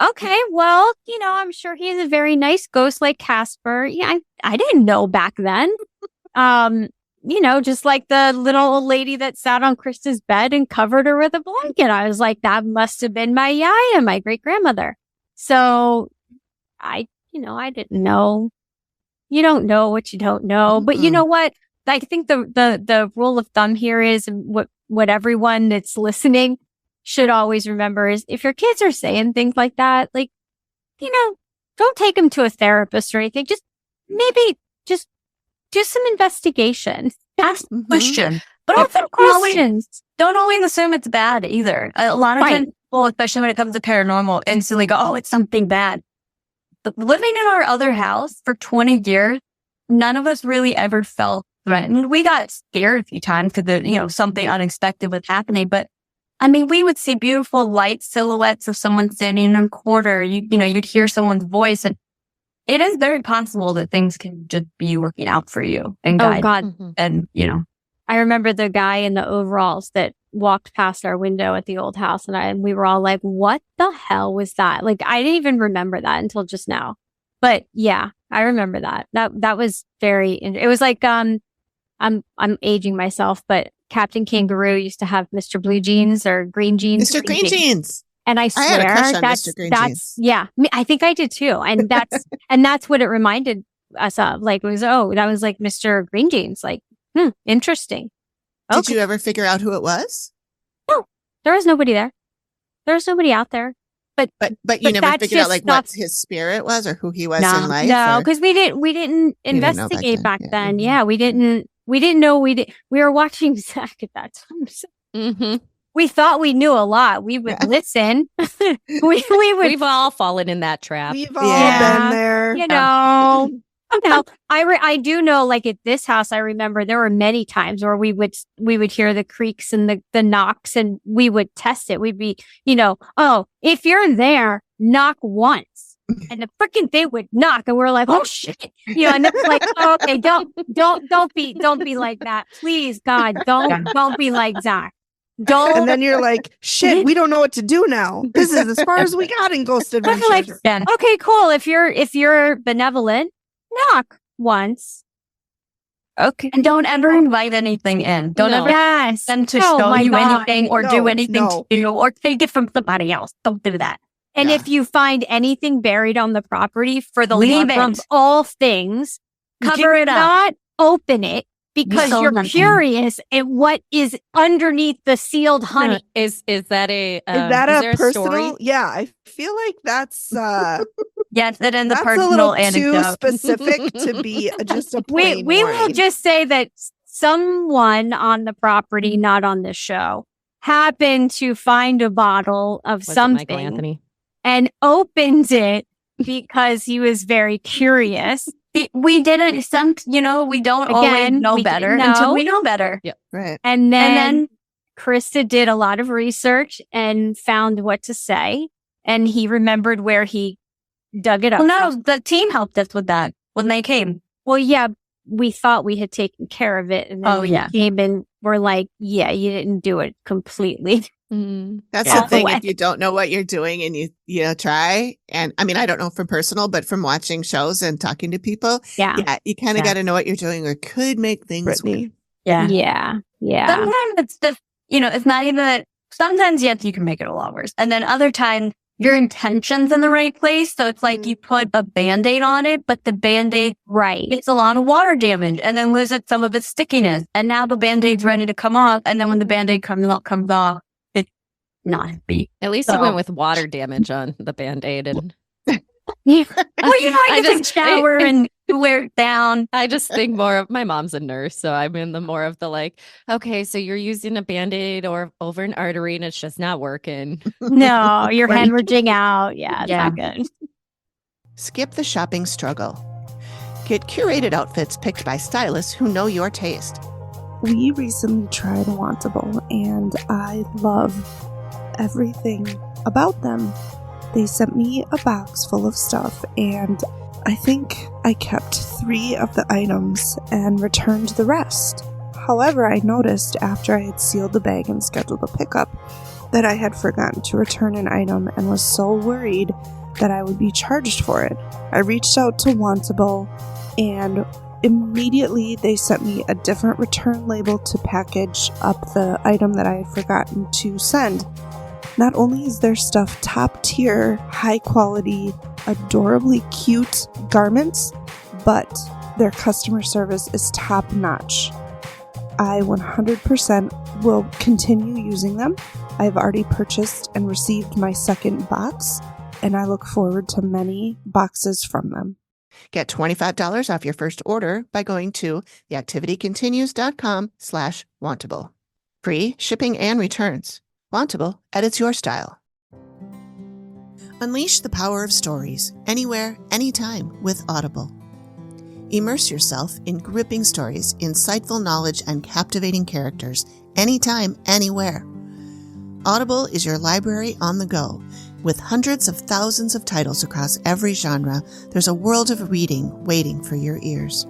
okay, well, I'm sure he's a very nice ghost like Casper. Yeah, I didn't know back then. Just like the little old lady that sat on Krista's bed and covered her with a blanket. I was like, that must have been my yaya, my great grandmother. So I didn't know. You don't know what you don't know. But you know what? I think the rule of thumb here is what everyone that's listening should always remember is if your kids are saying things like that, like, don't take them to a therapist or anything. Just maybe just do some investigation. Ask questions. But Ask also questions. don't always assume it's bad either. A lot of times people, especially when it comes to paranormal, instantly go, oh, it's something bad. But living in our other house for 20 years, none of us really ever felt threatened. We got scared a few times because, something unexpected was happening. But I mean, we would see beautiful light silhouettes of someone standing in a corner. You'd hear someone's voice, and it is very possible that things can just be working out for you and guide. Oh God. You. And, I remember the guy in the overalls that walked past our window at the old house and we were all like, what the hell was that? Like, I didn't even remember that until just now. But yeah, I remember that. That was it was like, I'm aging myself, but Captain Kangaroo used to have Mr. Blue Jeans or Green Jeans. Mr. Green Jeans. And I swear had a crush on Mr. Green Jeans. Yeah, I think I did too. And that's what it reminded us of. Like, it was, that was like Mr. Green Jeans. Like, interesting. Okay. Did you ever figure out who it was? No, there was nobody there. There was nobody out there. But you never figured out like what his spirit was or who he was in life? No, because we didn't investigate back then. Yeah, we didn't know we were watching Zach at that time. So. We thought we knew a lot. We would listen. We've all fallen in that trap. We've all been there. I do know, like at this house, I remember there were many times where we would hear the creaks and the knocks, and we would test it. We'd be, if you're there, knock once, and the freaking thing would knock, and we're like, oh shit, and it's like, oh, okay, don't be like that, please, God, don't be like Zach. Don't. And then you're like, shit, we don't know what to do now. This is as far as we got in Ghost Adventures. Like, okay, cool. If you're benevolent, knock once. Okay. And don't ever invite anything in. Don't ever ask them to show you anything or do anything to you or take it from somebody else. Don't do that. And if you find anything buried on the property, for the Leave love it. of all things, Cover it up. Not open it because Sold you're nothing. curious at what is underneath the sealed honey. Is that a is that is a there a personal? story? Yeah, I feel like that's Yes, that in the that's a personal little anecdote. too specific to be just a plain We will warning. just say that someone on the property, not on the show, happened to find a bottle of Was it Michael something Anthony? and opened it because he was very curious. We didn't. We don't always Again, know we better didn't until know. we know better. Right. And then then- Christa did a lot of research and found what to say. And he remembered where he dug it up. Well, no, the team helped us with that when they came. Well, yeah, we thought we had taken care of it. And then we came and we're like, yeah, you didn't do it completely. That's All the thing. the way. If you don't know what you're doing and you try, and I mean, I don't know from personal, but from watching shows and talking to people, Yeah. you kind of got to know what you're doing, or it could make things Brittany. Yeah. Yeah. Yeah. Sometimes it's just, it's not even that. Sometimes, yes, you can make it a lot worse. And then other times, your intention's in the right place. So it's like you put a Band-Aid on it, but the Band-Aid gets a lot of water damage and then loses some of its stickiness. And now the Band-Aid's ready to come off. And then when the Band-Aid comes off, it's not happy. At least you went with water damage on the Band-Aid. And Well, you I can just- shower and wear it down. I just think more of, my mom's a nurse, so I'm in the more of the like, okay, so you're using a Band-Aid or over an artery and it's just not working. No, you're hemorrhaging out. Yeah. It's not good. Skip the shopping struggle. Get curated outfits picked by stylists who know your taste. We recently tried Wantable and I love everything about them. They sent me a box full of stuff and I think I kept 3 of the items and returned the rest. However, I noticed after I had sealed the bag and scheduled a pickup that I had forgotten to return an item and was so worried that I would be charged for it. I reached out to Wantable and immediately they sent me a different return label to package up the item that I had forgotten to send. Not only is their stuff top tier, high quality, adorably cute garments, but their customer service is top notch. I 100% will continue using them. I've already purchased and received my second box, and I look forward to many boxes from them. Get $25 off your first order by going to theactivitycontinues.com/wantable. Free shipping and returns. Wantable edits your style. Unleash the power of stories anywhere, anytime with Audible. Immerse yourself in gripping stories, insightful knowledge, and captivating characters anytime, anywhere. Audible is your library on the go. With hundreds of thousands of titles across every genre, there's a world of reading waiting for your ears.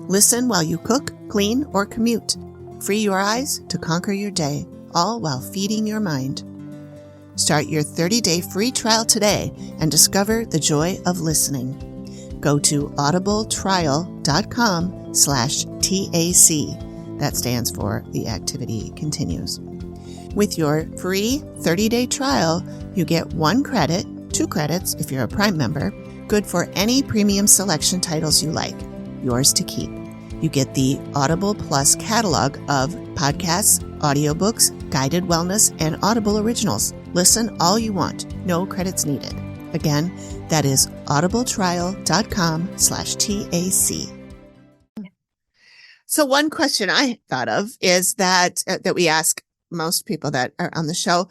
Listen while you cook, clean, or commute. Free your eyes to conquer your day, all while feeding your mind. Start your 30-day free trial today and discover the joy of listening. Go to audibletrial.com/TAC. That stands for The Activity Continues. With your free 30-day trial, you get 1 credit, 2 credits if you're a Prime member, good for any premium selection titles you like, yours to keep. You get the Audible Plus catalog of podcasts, audiobooks, guided wellness, and Audible originals. Listen all you want, no credits needed. Again, that is audibletrial.com/TAC. So one question I thought of is that we ask most people that are on the show.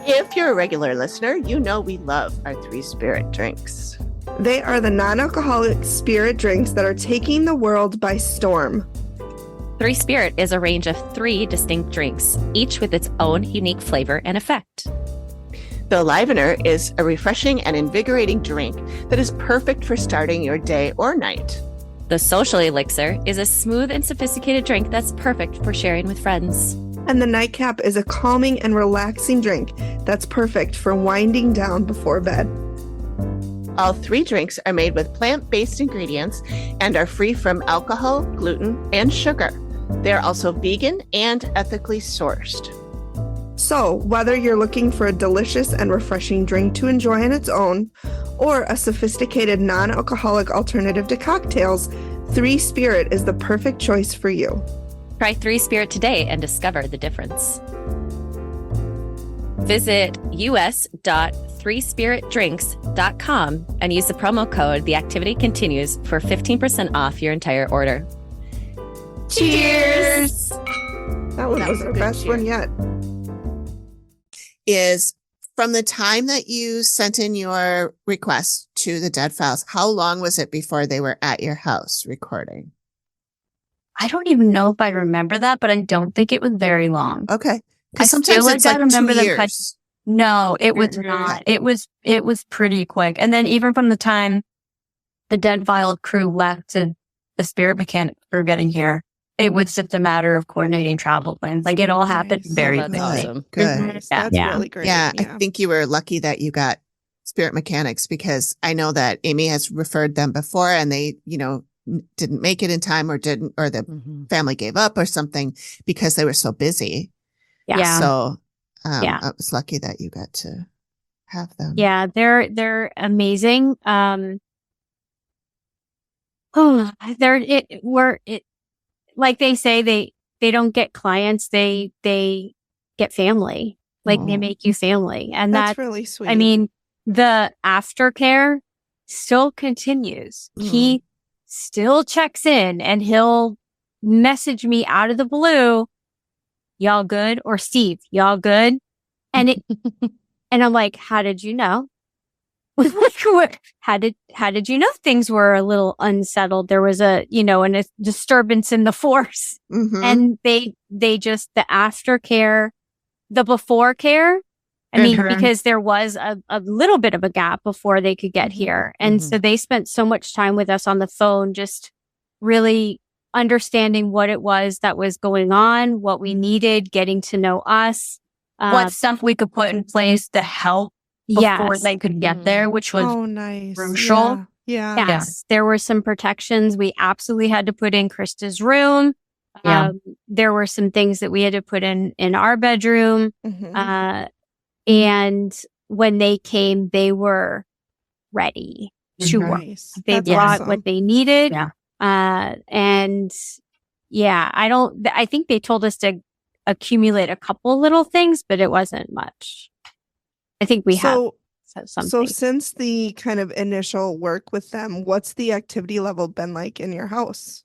If you're a regular listener, you know we love our 3 spirit drinks. They are the non-alcoholic spirit drinks that are taking the world by storm. 3 Spirit is a range of 3 distinct drinks, each with its own unique flavor and effect. The Livener is a refreshing and invigorating drink that is perfect for starting your day or night. The Social Elixir is a smooth and sophisticated drink that's perfect for sharing with friends. And the Nightcap is a calming and relaxing drink that's perfect for winding down before bed. All 3 drinks are made with plant-based ingredients and are free from alcohol, gluten, and sugar. They are also vegan and ethically sourced. So, whether you're looking for a delicious and refreshing drink to enjoy on its own, or a sophisticated non-alcoholic alternative to cocktails, 3 Spirit is the perfect choice for you. Try 3 Spirit today and discover the difference. Visit us.3spiritdrinks.com and use the promo code The Activity Continues for 15% off your entire order. Cheers! That was was a the good best cheer. one yet. Is from the time that you sent in your request to the Dead Files, how long was it before they were at your house recording? I don't even know if I remember that, but I don't think it was very long. Okay. I Because feel sometimes like it's I like remember 2 them years. No, it was Mhm. not. It was pretty quick. And then even from the time the Dead File crew left and the Spirit Mechanic crew getting here, it was just a matter of coordinating travel plans. Like it all happened Nice. very That's quickly. awesome. Good. Nice. Yeah. That's Yeah. really great. Yeah, I think you were lucky that you got Spirit Mechanics because I know that Amy has referred them before and they, didn't make it in time or the Mm-hmm. family gave up or something because they were so busy. Yeah. So Yeah. I was lucky that you got to have them. Yeah, they're amazing. Like they say, they don't get clients, they get family. Like they Oh. make you family. And That's that, really sweet. I mean, the aftercare still continues. He still checks in and he'll message me out of the blue, y'all good? Or Steve, y'all good? And and I'm like, how did you know? How did you know things were a little unsettled? There was a disturbance in the force. Mhm. And they just, the aftercare, the before care, I mean, Mhm. because there was a little bit of a gap before they could get here. And so they spent so much time with us on the phone, just really understanding what it was that was going on, what we needed, getting to know us. What stuff we could put in place to help before Yes. they could get there, which was Oh, nice. crucial. Yeah. Yes, there were some protections we absolutely had to put in Krista's room. Yeah. There were some things that we had to put in our bedroom. Mhm. And when they came, they were ready to work. Nice. They That's brought awesome. what they needed. Yeah. And yeah, I think they told us to accumulate a couple little things, but it wasn't much. I think we have something. So since the kind of initial work with them, what's the activity level been like in your house?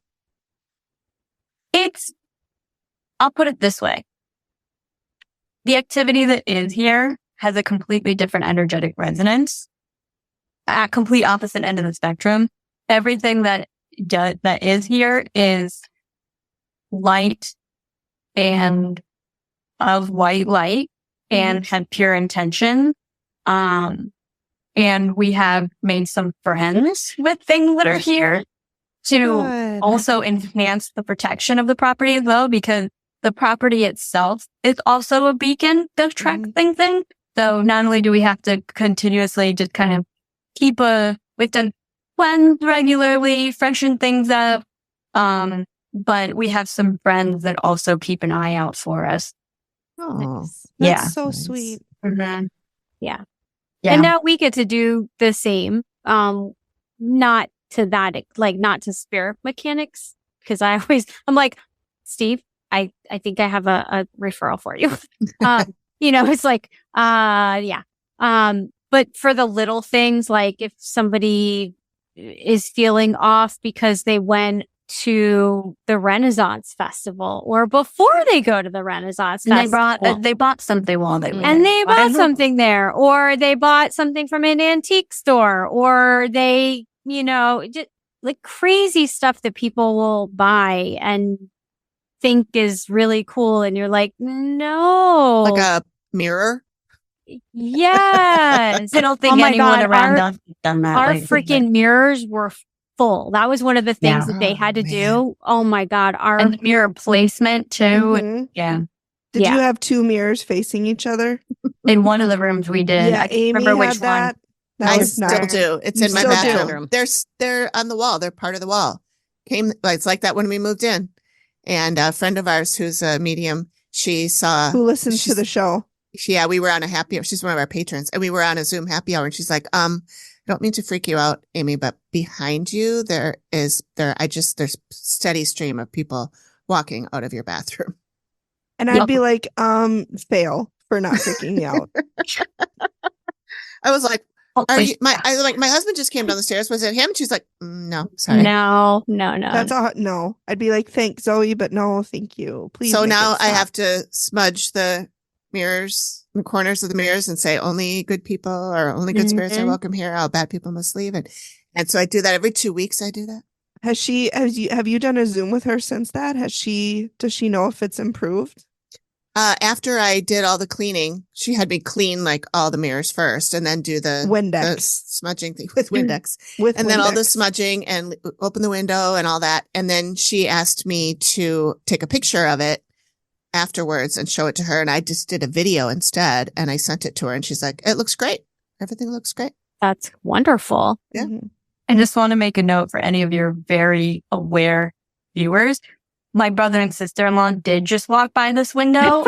I'll put it this way. The activity that is here has a completely different energetic resonance. At complete opposite end of the spectrum. Everything that is here is light and of white light and had pure intention. And we have made some friends with things that are here to Good. also enhance the protection of the property as well, because the property itself is also a beacon that tracks things in. So not only do we have to continuously just kind of we've done cleanse regularly, freshen things up. But we have some friends that also keep an eye out for us. Oh, Yeah. That's so Nice. sweet. Mm-hmm. Yeah. Yeah. And now we get to do the same. Not to that, like not to spirit mechanics. Cause I'm like, Steve, I think I have a referral for you. It's like, yeah. But for the little things, like if somebody is feeling off because they went to the Renaissance Festival or before they go to the Renaissance And Festival. they bought something while they were And there. they bought something there, or they bought something from an antique store, or they, just like crazy stuff that people will buy and think is really cool. And you're like, no. like a mirror. Yes. I don't think Oh my anyone God, around our- us has done that. Our lately, freaking mirrors were full. That was one of the things Yeah. that they Oh, had to man. do. Oh my God. and the mirror placement too. Mhm. Yeah. Did Yeah. you have two mirrors facing each other? In one of the rooms we did. Yeah, I can't Amy remember had which that. That I was still not. do. It's You in my still do? bathroom. They're on the wall. They're part of the wall. It's like that when we moved in. And a friend of ours who's a medium, she saw Who listens to the show? yeah, we were on a happy hour. She's one of our patrons, and we were on a Zoom happy hour, and she's like, I don't mean to freak you out, Amy, but behind you there's steady stream of people walking out of your bathroom. And I'd be like, fail for not freaking me out. I was like, Hopefully- my husband just came down the stairs. Was it him? She's like, no, sorry. No. That's all. No, I'd be like, thanks, Zoe, but no, thank you. Please. So make now it I stop. have to smudge the mirrors, the corners of the mirrors, and say only good people or only good spirits are Mhm. welcome here. All bad people must leave. And so I do that every 2 weeks. I do that. Have you done a Zoom with her since that? Does she know if it's improved? After I did all the cleaning, she had me clean like all the mirrors first, and then do the Windex. smudging thing with Windex, With and then all the Windex. smudging and open the window and all that. And then she asked me to take a picture of it afterwards and show it to her. And I just did a video instead, and I sent it to her, and she's like, "It looks great. Everything looks great." That's wonderful. Yeah. Mhm. I just want to make a note for any of your very aware viewers. My brother and sister-in-law did just walk by this window.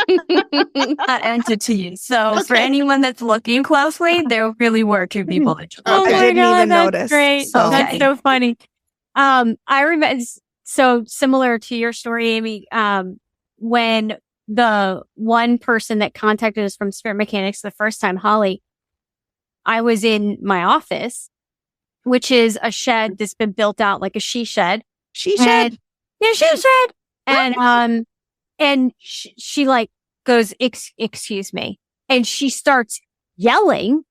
That entity. So for Okay. anyone that's looking closely, there really were two people that just Oh Okay. I my didn't God, even that's notice. great. So. Okay. That's so funny. I remember, so similar to your story, Amy, when the one person that contacted us from Spirit Mechanics the first time, Holly, I was in my office, which is a shed that's been built out like a she shed. She And- said, Yeah, she said. And she like goes, excuse me. And she starts yelling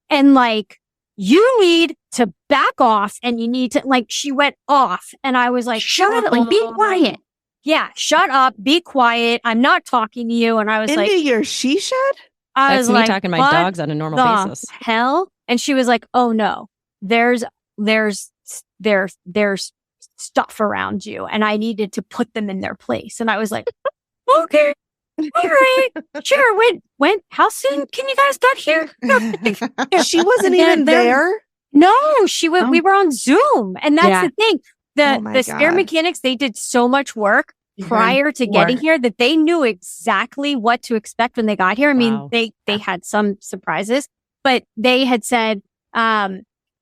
and like, you need to back off and you need to, like, she went off. And I was like, shut up, like be quiet. Yeah, shut up, be quiet. I'm not talking to you. And I was into like, your she shed? I That's was me like, talking to my what dogs on a normal the basis. hell? And she was like, oh no, there's stuff around you and I needed to put them in their place. And I was like, okay, all right, sure. When, how soon can you guys get here? She wasn't Yeah, even they're- there. No, we were on Zoom. And that's Yeah. the thing. Oh my The Spirit God. Mechanics, they did so much work Mhm. prior to getting Work. here that they knew exactly what to expect when they got here. I mean, Wow. they had some surprises, but they had said,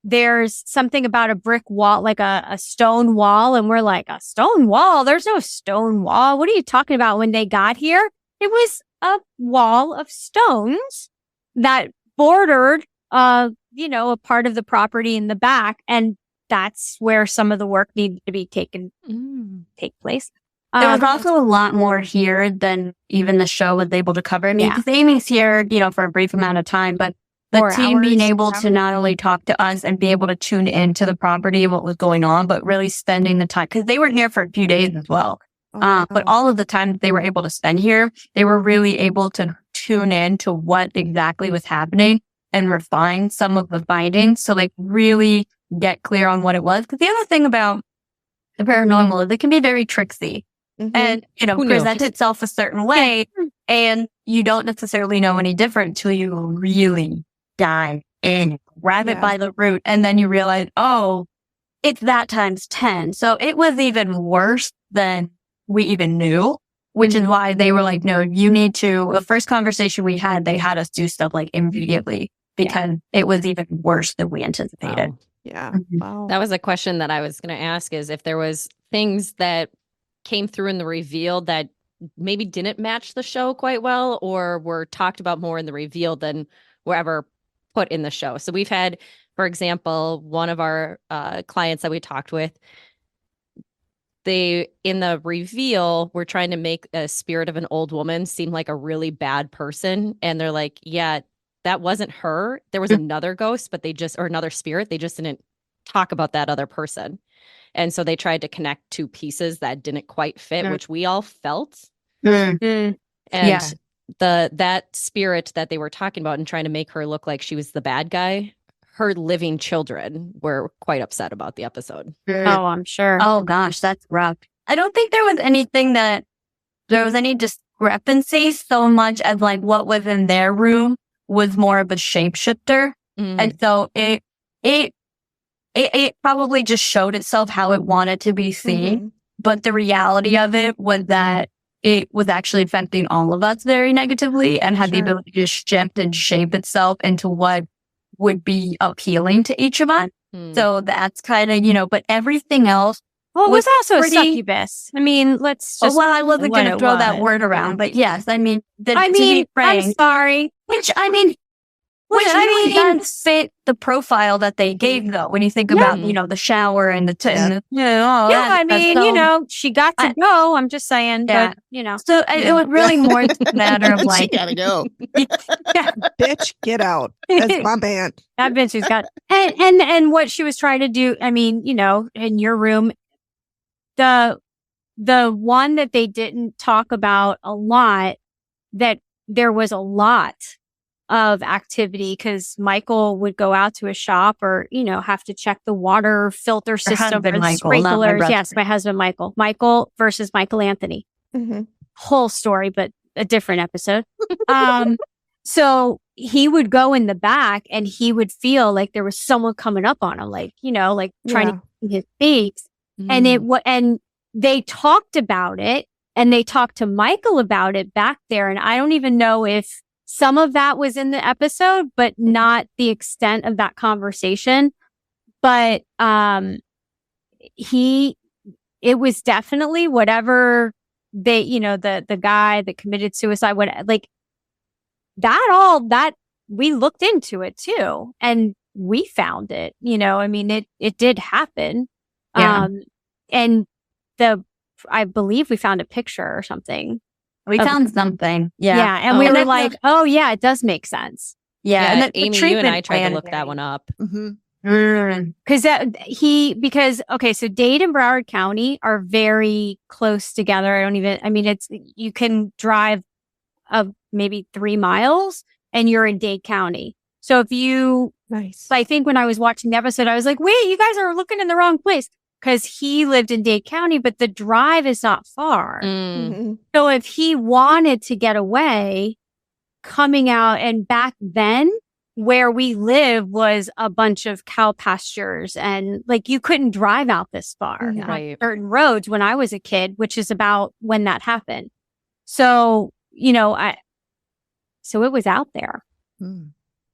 there's something about a brick wall, like a stone wall. And we're like, a stone wall? There's no stone wall. What are you talking about? When they got here, it was a wall of stones that bordered, a part of the property in the back. And that's where some of the work needed to be take place. There was also a lot more here than even the show was able to cover. I mean, Yeah. because Amy's here, for a brief amount of time, but the 4 team being hours, able to not only talk to us and be able to tune into the property and what was going on, but really spending the time, because they were here for a few days as well. Oh, But wow. all of the time that they were able to spend here, they were really able to tune in to what exactly was happening and refine some of the findings. So like really get clear on what it was. Because the other thing about the paranormal is it can be very tricksy Mhm. and, Who knew? present itself a certain way. And you don't necessarily know any different until you really dive in, grab it Yeah. by the root. And then you realize, oh, it's that times 10. So it was even worse than we even knew, which is why they were like, no, you need to, the first conversation we had, they had us do stuff like immediately because it was even worse than we anticipated. Wow. Yeah. Mhm. Wow. That was a question that I was going to ask, is if there was things that came through in the reveal that maybe didn't match the show quite well or were talked about more in the reveal than were ever put in the show. So we've had, for example, one of our clients that we talked with, they, in the reveal, were trying to make a spirit of an old woman seem like a really bad person. And they're like, yeah, that wasn't her. There was another ghost, but or another spirit. They just didn't talk about that other person. And so they tried to connect two pieces that didn't quite fit, which we all felt. Mm. Mm. And Yeah. that spirit that they were talking about and trying to make her look like she was the bad guy, her living children were quite upset about the episode. Oh, I'm sure. Oh gosh, that's rough. I don't think there was any discrepancy so much as like what was in their room was more of a shapeshifter. And so it probably just showed itself how it wanted to be seen. But the reality of it was that it was actually affecting all of us very negatively and had the ability to shift and shape itself into what would be appealing to each of us. So that's kind of, but everything else. Well, it was also pretty- a succubus. I mean, let's just. well, I wasn't going to what it throw that was. word around, but yes, I mean, to I'm be frank, sorry. which does fit the profile that they gave, though. When you think about, the shower and the She got to go. I'm just saying, but So it was really more a matter of She like, gotta go. Bitch, get out. That's my band. that bitch has got and what she was trying to do. I mean, in your room, the one that they didn't talk about a lot, that there was a lot of activity because Michael would go out to a shop or, have to check the water filter system or the Michael, not my sprinklers. brother. Yes, my husband, Michael. Michael versus Michael Anthony. Whole story, but a different episode. So he would go in the back and he would feel like there was someone coming up on him, like, trying to get his face. And they talked about it and they talked to Michael about it back there. And I don't even know if some of that was in the episode, but not the extent of that conversation. But, it was definitely whatever they, the guy that committed suicide, that we looked into it too. And we found it, it did happen. Yeah. And I believe we found a picture or something. we found something. Yeah. Yeah. And we were like, oh yeah, it does make sense. Yeah. Yeah, And the Amy, you and treatment I tried to plan look that one up. So Dade and Broward County are very close together. You can drive maybe 3 miles and you're in Dade County. So if you, Nice. I think when I was watching the episode, I was like, wait, you guys are looking in the wrong place. Because he lived in Dade County, but the drive is not far. So if he wanted to get away, coming out, and back then where we live was a bunch of cow pastures and you couldn't drive out this far on Right. certain roads when I was a kid, which is about when that happened. So, so it was out there.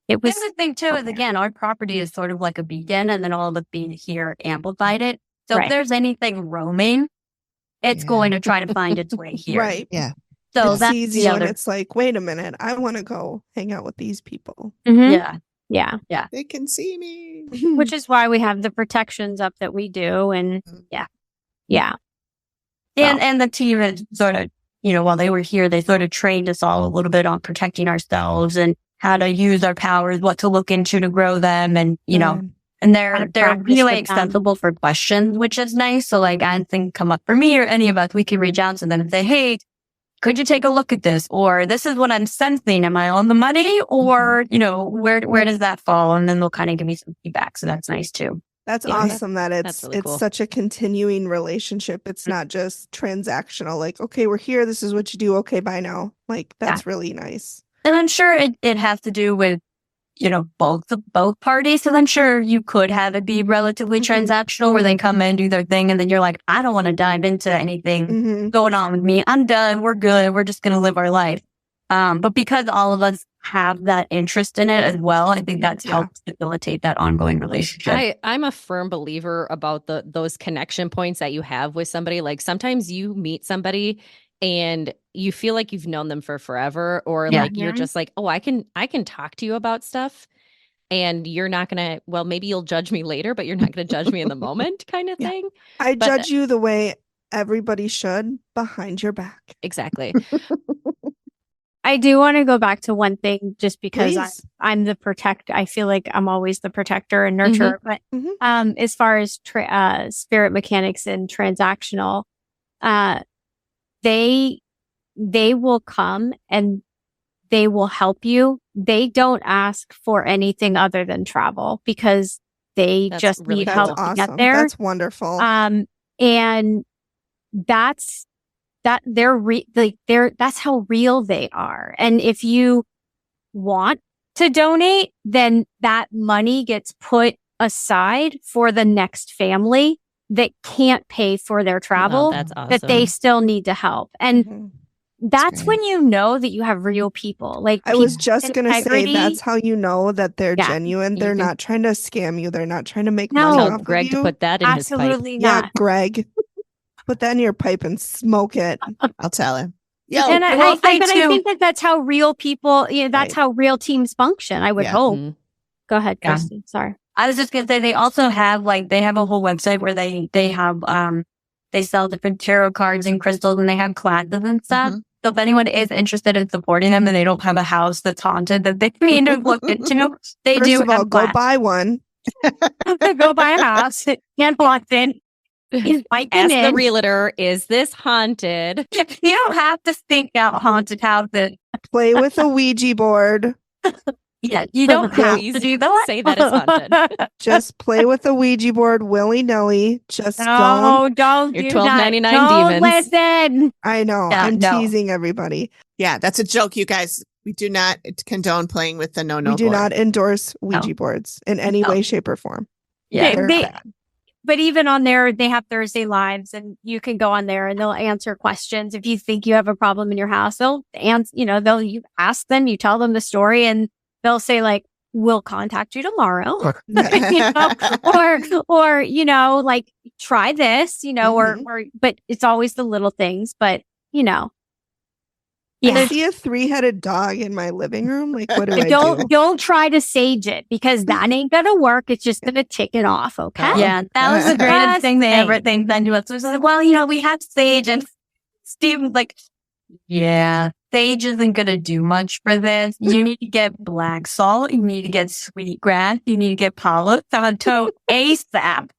It was. The other thing too is, again, our property is sort of like a beacon, and then all of it being here amplified it. So Right. if there's anything roaming, it's going to try to find its way here. Right. Yeah. So It's that's easy the when other. it's like, wait a minute, I want to go hang out with these people. Mhm. Yeah. Yeah. They can see me. Which is why we have the protections up that we do. And yeah. And the team had sort of, while they were here, they sort of trained us all a little bit on protecting ourselves and how to use our powers, what to look into to grow them, and and they're practice really with them. accessible for questions, which is nice. So as things come up for me or any of us, we can reach out to them and say, hey, could you take a look at this? Or this is what I'm sensing. Am I on the money? Or, where does that fall? And then they'll kind of give me some feedback. So that's nice too. That's Yeah. awesome that That's it's really cool. such a continuing relationship. It's not just transactional, like, okay, we're here, this is what you do, okay, bye now. That's really nice. And I'm sure it has to do with, both parties. So I'm sure you could have it be relatively transactional where they come in, do their thing, and then you're like, I don't want to dive into anything going on with me. I'm done. We're good. We're just going to live our life. But because all of us have that interest in it as well, I think that's helped facilitate that ongoing relationship. I'm a firm believer about those connection points that you have with somebody. Like sometimes you meet somebody and you feel like you've known them for forever, or you're just like, oh, I can talk to you about stuff, and you're not gonna. Well, maybe you'll judge me later, but you're not gonna judge me in the moment, kind of thing. I But- judge you the way everybody should, behind your back. Exactly. I do want to go back to one thing just because Please. I'm the protector. I feel like I'm always the protector and nurturer. But as far as spirit mechanics and transactional, they will come and they will help you. They don't ask for anything other than travel because they That's just really need That's cool. help to awesome. get there. That's wonderful. And that's that's how real they are. And if you want to donate, then that money gets put aside for the next family that can't pay for their travel, that's awesome. that they still need to help. And Mhm. that's great. when you know that you have real people. Like I was people just with going to say integrity. that's how you know that they're Yeah. genuine. You They're can- not trying to scam you. They're not trying to make No. money Tell off Greg of to you. put that in his pipe. Absolutely Yeah, not. Greg. Put that in your pipe and smoke it. I'll tell him. Yo, And I well, they but I too- think that that's how real people, that's Right. how real teams function. I would Yeah. hope. Mhm. Go ahead, Yeah. Kristen. Sorry. I was just gonna say they also have they have a whole website where they have they sell different tarot cards and crystals and they have classes and stuff. Mhm. So if anyone is interested in supporting them and they don't have a house that's haunted that they need to look into, they First do of all, have go classes. buy one. Go buy a house. Can't block it. He's biking Ask the in. realtor, is this haunted? You don't have to think out haunted houses. Play with a Ouija board. Yeah, you don't have Please to do that. say that it's haunted. Just play with a Ouija board willy nilly. Just don't. No, don't Your do $12.99 that. Don't demons. listen. I know. Yeah, I'm no. teasing everybody. Yeah, that's a joke, you guys. We do not condone playing with the no We do board. not endorse Ouija No. boards in any No. way, shape, or form. Yeah. They're They- bad. But even on there, they have Thursday lives, and you can go on there and they'll answer questions. If you think you have a problem in your house, they'll answer. You ask them, you tell them the story, and they'll say like, "We'll contact you tomorrow," or like try this, or. But it's always the little things. But I yeah. see a 3-headed dog in my living room. Like, what do I do? Don't try to sage it because that ain't gonna work. It's just gonna tick it off. Okay. Yeah, that was the greatest thing they ever think then to us. It was like, well, we have sage, and Steve was like, yeah, sage isn't gonna do much for this. You need to get black salt, you need to get sweetgrass, you need to get Palo Santo ASAP,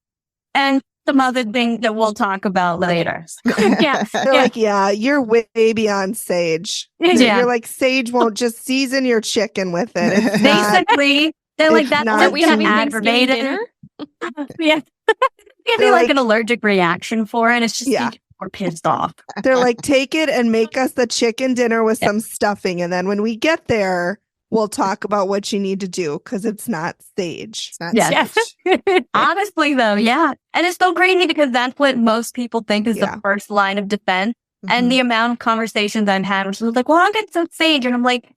and some other things that we'll talk about later. Yeah. They're like, yeah, you're way beyond sage. Yeah. You're like, sage won't just season your chicken with it. It's not. Basically, they're like, It's that's not Are not we too having gonna Thanksgiving aggravate dinner? it. Yeah. It'd be They're like like- an allergic reaction for it. It's just Yeah. we're pissed off. They're like, take it and make us the chicken dinner with some stuffing. And then when we get there, we'll talk about what you need to do because it's not sage. It's not Yeah. sage. Honestly, though, yeah. And it's so crazy because that's what most people think is Yeah. the first line of defense. Mhm. And the amount of conversations I've had, which was like, well, I'll get some sage. And I'm like,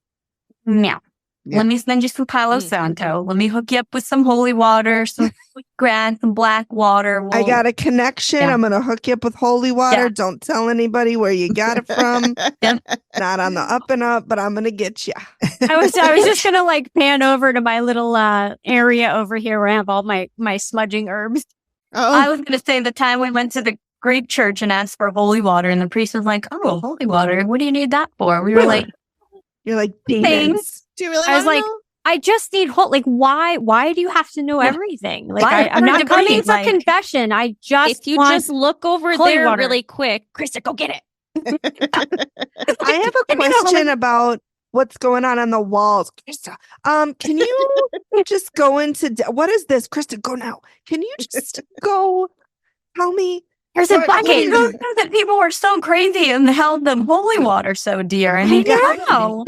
no. Yeah. Let me send you some Palo Mm. Santo. Let me hook you up with some holy water, some grass, some black water. I got a connection. Yeah. I'm going to hook you up with holy water. Yeah. Don't tell anybody where you got it from. Not on the up and up, but I'm going to get you. I was just gonna like pan over to my little area over here where I have all my smudging herbs. I Oh, was going to say the time we went to the Greek church and asked for holy water, and the priest was like, oh, holy water. What do you need that for? We were like, You're like, Thanks. demons. do you really I was wanna like, know? I just need why do you have to know Yeah. everything? Like Why I'm not would coming you for like- confession. I just If you want just look over holy there water. really quick, Krista, go get it. I have a question about what's going on the walls. Krista, can you just go into what is this? Krista, go now. Can you just go tell me? there's a What- I bucket. didn't know that people were so crazy and held the holy water so dear. I mean, I know.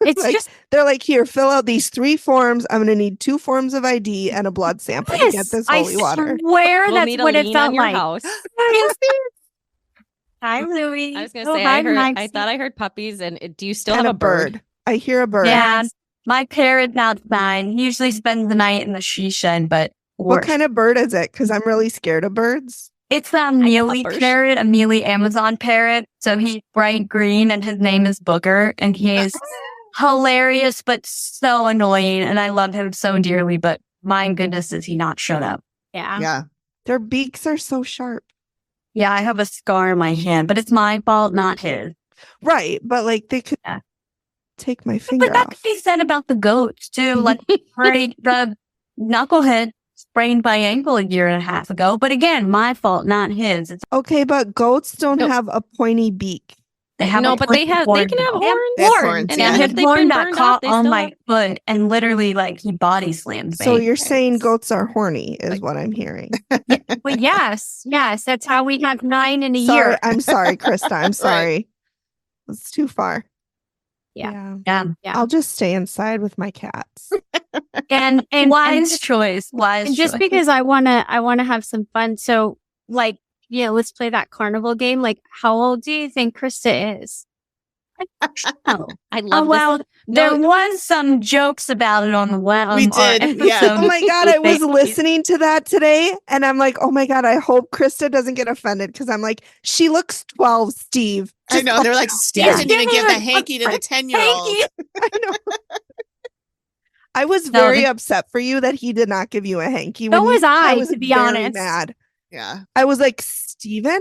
It's Like, just They're like, here, fill out these 3 forms. I'm going to need 2 forms of ID and a blood sample to get this I holy water. swear We'll that's need a what it lien felt on your like. house. Hi, Louie. I was going Oh, to say, hi, I Maxie. thought I heard puppies. And do you still And have a bird? I hear a bird. Yeah, my parrot's outside. He usually spends the night in the she shed, but What kind of bird is it? Because I'm really scared of birds. it's a mealy puppers. parrot, a mealy Amazon parrot. So he's bright green and his name is Booker and he is hilarious but so annoying and I love him so dearly, but my goodness is he not shut up. Yeah. Yeah. Their beaks are so sharp. Yeah, I have a scar in my hand, but it's my fault, not his. Right. But like they could Yeah. take my finger But that could off. be said about the goats too. Like the knucklehead sprained my ankle a year and a half ago. But again, my fault, not his. It's Okay, but goats don't Nope. have a pointy beak. They have No, a but they can have horn. horns. They have Horns. horns, And Yeah, even his if they've horn been got burned caught off, they on still my have- foot and literally like he body slammed So me. you're saying goats are horny is what I'm hearing. Well, yes, that's how we have 9 in a Sorry, year. I'm sorry, Krista. I'm sorry. It's too far. Yeah. Yeah. I'll just stay inside with my cats. And Wise choice. Wise and just choice. because I wanna have some fun, so like, let's play that carnival game. Like, how old do you think Krista is? Oh. I love well, this. there was some jokes about it on the web. We did, yeah. Oh my God, I was listening to that today and I'm like, oh my God, I hope Krista doesn't get offended because I'm like, she looks 12, Steve. I know. They're like, Steve Yeah. didn't even give the hanky to the 10-year-old. I know. I was No, very the- upset for you that he did not give you a hanky. So when was I I, was to be very honest. mad. Yeah. I was like, Steven?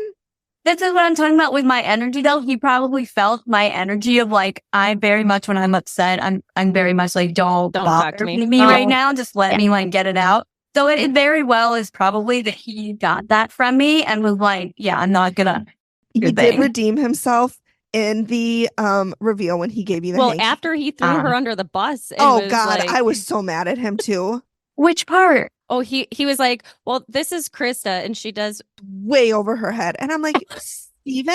This is what I'm talking about with my energy though. He probably felt my energy of like, I very much when I'm upset, I'm very much like, don't Don't bother talk to me. right Oh. now. Just let me like get it out. So it very well is probably that he got that from me and was like, yeah, I'm not gonna. He Good did thing. redeem himself in the reveal when he gave you the Well, hanky. after he threw her under the bus. And Oh was God, like- I was so mad at him too. Which part? Oh, he was like, well, this is Krista, and she does. Way over her head. And I'm like, Steven,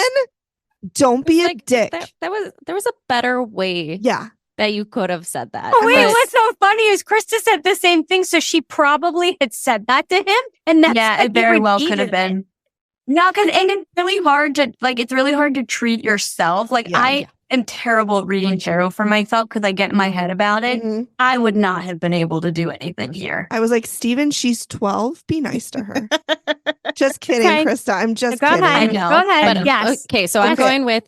don't be a like, dick. There was a better way Yeah. that you could have said that. Oh, wait, But- what's so funny is Krista said the same thing, so she probably had said that to him, and that's Yeah, how it he very well could repeated have it. been. No, because it's really hard to it's really hard to treat yourself. Like Yeah. I am terrible at reading tarot for myself because I get in my head about it. Mhm. I would not have been able to do anything here. I was like, Steven, she's 12. Be nice to her. Just kidding, Okay. Krista. I'm just Go kidding. ahead. I know. Go ahead. But, Yes. Okay, so I'm Okay. going with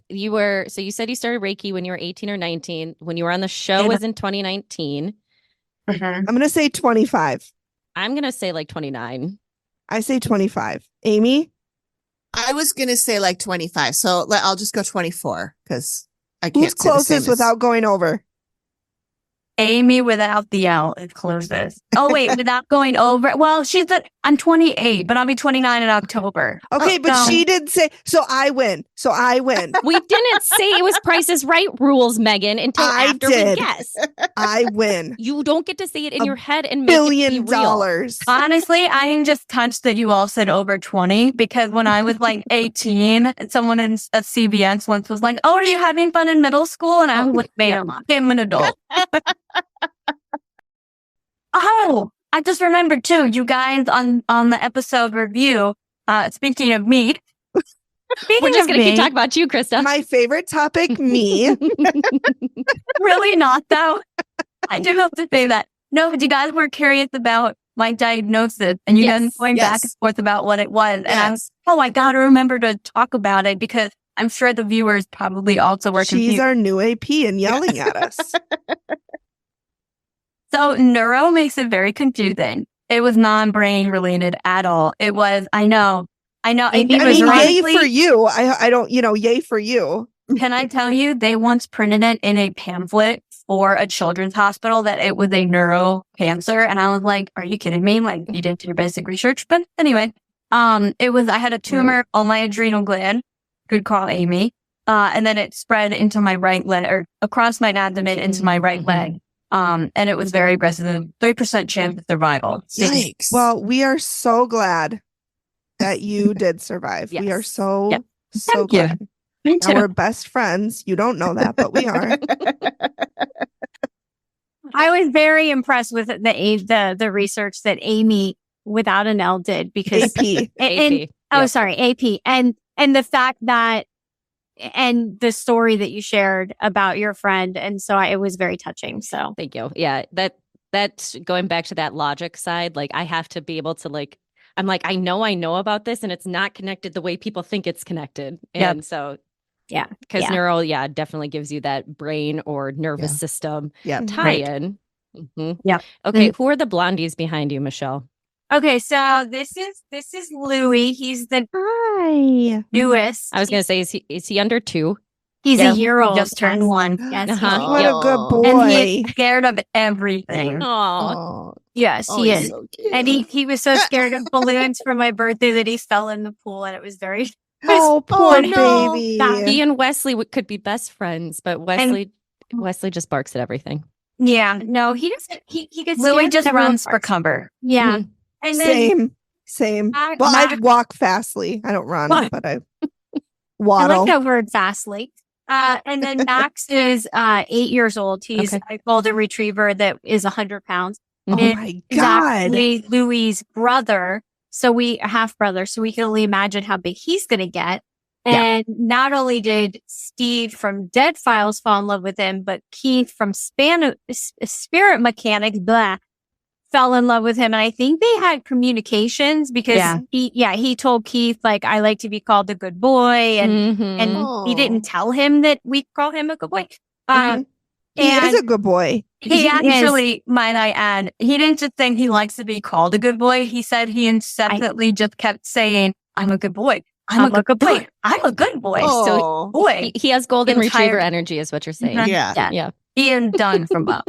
so you said you started Reiki when you were 18 or 19. When you were on the show Yeah. was in 2019. Mhm. I'm going to say 25. I'm going to say like 29. I say 25. Amy? I was going to say like 25. So I'll just go 24 because I can't Who's say the same closest as- without going over? Amy without the L is closest. Oh wait, without going over. Well, I'm 28, but I'll be 29 in October. Okay, but no. she did say, so I win. So I win. We didn't say it was Price is Right rules, Megan, until I after did. we guessed. I win. You don't get to say it in $1 your head and make it billion be real. dollars. Honestly, I am just touched that you all said over 20 because when I was like 18, someone at CVS once was like, "Oh, are you having fun in middle school?" And I was like, "Ma'am, I'm an adult." Oh, I just remembered too. You guys on the episode review. Speaking of meat, We're just going to keep talking about you, Krista. My favorite topic, me. Really not though. I do have to say that. No, but you guys were curious about my diagnosis and you guys Yes, were going back yes. and forth about what it was. And I was, Yes. I got to remember to talk about it because I'm sure the viewers probably also were She's confused. our new AP and yelling at us. So neuro makes it very confusing. It was non-brain related at all. It was, I know. Maybe It I it was mean, was yay honestly- for you. I don't, yay for you. Can I tell you, they once printed it in a pamphlet for a children's hospital that it was a neuro cancer. And I was like, are you kidding me? Like, you didn't do your basic research. But anyway, I had a tumor on my adrenal gland. Good call, Amy. And then it spread into my right leg or across my abdomen into my right leg. And it was very aggressive, 3% chance of survival. Yikes. Well, we are so glad that you did survive. We are Yes. so, Yep. so Thank you. glad. Me Now too. we're best friends. You don't know that, but we are. I was very impressed with the research that Amy without an L did because AP. and AP. oh, Yep. sorry, AP. And the fact that and the story that you shared about your friend. And so it was very touching. So Thank you. Yeah, that's going back to that logic side. Like, I have to be able to I'm like, I know about this, and it's not connected the way people think it's connected. Yep. And so, Yeah. because Yeah. neuro, definitely gives you that brain or nervous Yeah. system Yeah. tie-in. Mhm. Yep. Okay, who are the blondies behind you, Michelle? okay, so this is Louis. He's the Hi. newest. I was gonna say, is he under 2? He's Yeah, a year old. just turned one. Yes, Uh-huh. What a good Oh. boy. And he is scared of everything. Oh, Oh, yes, oh, he he's is. so cute. And he was so scared of balloons for my birthday that he fell in the pool, and it was very Oh, poor no. baby. He and Wesley could be best friends, but Wesley just barks at everything. Yeah, no, he doesn't. He gets Louis scared just whenever runs for barks. cover. Yeah, Mhm. and then Same. Ma- Well, I Ma- walk fastly. I don't run, What? but I I waddle. like that word fastly. And then Max is 8 years old. He's Okay. a golden retriever that is 100 pounds. Oh Mhm. my He's God. actually Louis' brother. So we half brother. So we can only imagine how big he's going to get. Yeah. And not only did Steve from Dead Files fall in love with him, but Keith from Spirit Mechanics, fell in love with him. And I think they had communications because he told Keith, like, I like to be called a good boy. And Mhm. he didn't tell him that we call him a good boy. He is And a good boy. He is. actually, might I add, he didn't just think he likes to be called a good boy. He said he incessantly just kept saying, I'm a good boy. I'm a good boy. I'm a good boy. Oh. Boy. He has golden Entire- retriever energy, is what you're saying. Yeah. Yeah. Ian Dunn from Up.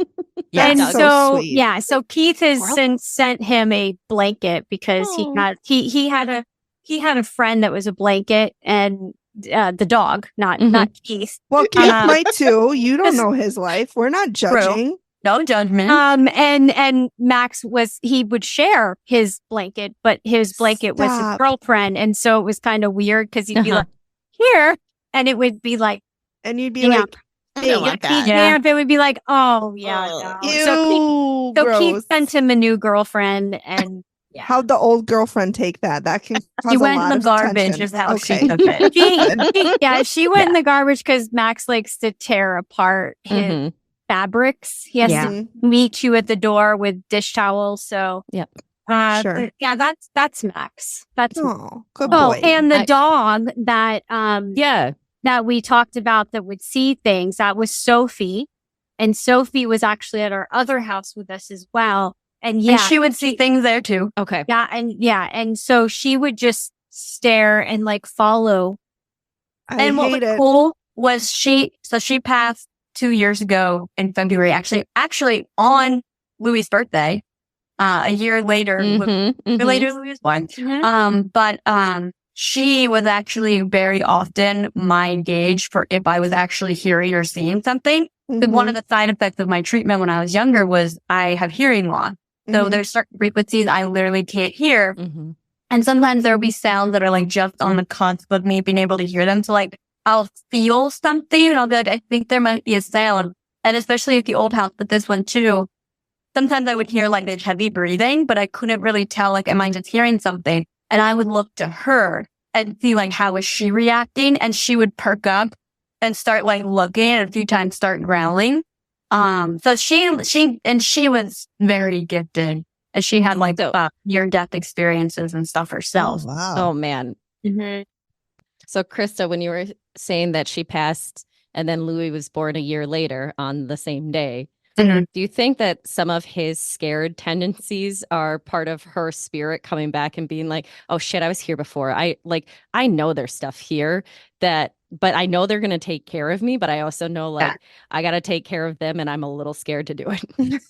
And That's so so, sweet. yeah, so Keith has Squirrel. since sent him a blanket because Oh. he had a friend that was a blanket and the dog, not Keith. Well, Keith Uh, might too. You don't know his life. We're not judging. No judgment. And Max he would share his blanket, but his blanket was his Stop. girlfriend, and so it was kind of weird because he'd be Uh-huh. like, "Here," and it would be like, And you'd be Yeah. like, I don't want that. "Yeah," it would be like, "Oh yeah, Oh. no." ew, So gross. Keith sent him a new girlfriend, and yeah. How'd the old girlfriend take that? That can cause She a went lot in the of garbage tension. is how Okay. she took it. she went in the garbage because Max likes to tear apart his Mhm. fabrics. He has Yeah. to meet you at the door with dish towels. So Yep. Sure. but yeah, that's Max. That's Oh, good oh, boy. and the I- dog that Yeah. that we talked about that would see things, that was Sophie. And Sophie was actually at our other house with us as well. And yeah, And she would see things there too. Okay. and so she would just stare and like follow. I And what was hate it. cool was she passed 2 years ago in February, actually on Louis' birthday, a year later, Mhm. Mhm. later Louis was born. But she was actually very often my gauge for if I was actually hearing or seeing something. Because one of the side effects of my treatment when I was younger was I have hearing loss. So Mhm. there's certain frequencies I literally can't hear. Mhm. And sometimes there'll be sounds that are like just on the cusp of me being able to hear them. So like I'll feel something and I'll be like, I think there might be a sound. And especially at the old house, but this one too, sometimes I would hear like this heavy breathing, but I couldn't really tell, like, am I just hearing something? And I would look to her and see like, how is she reacting? And she would perk up and start like looking and a few times start growling. So she was very gifted and she had like near-death experiences and stuff herself. Oh, wow. Oh man. So Christa, when you were saying that she passed and then Louis was born a year later on the same day, Mhm. do you think that some of his scared tendencies are part of her spirit coming back and being like, oh shit, I was here before. I know there's stuff here but I know they're going to take care of me, but I also know like I got to take care of them and I'm a little scared to do it.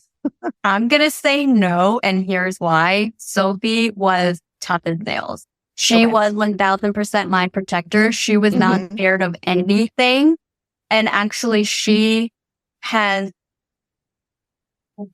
I'm going to say no. And here's why. Sophie was tough as nails. She was 1000% my protector. She was not scared of anything. And actually she has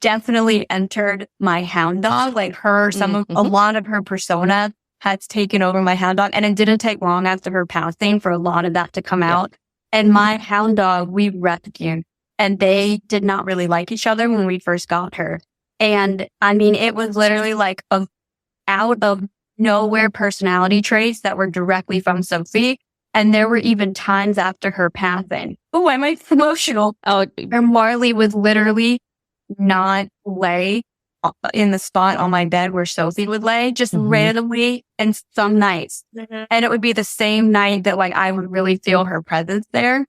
definitely entered my hound dog. Like a lot of her persona has taken over my hound dog. And it didn't take long after her passing for a lot of that to come out. And my hound dog, we rescued. And they did not really like each other when we first got her. And I mean, it was literally like out of nowhere personality traits that were directly from Sophie. And there were even times after her passing. Oh, am I emotional? Oh, Where Marley would literally not lay in the spot on my bed where Sophie would lay, just randomly and some nights. And it would be the same night that like I would really feel her presence there.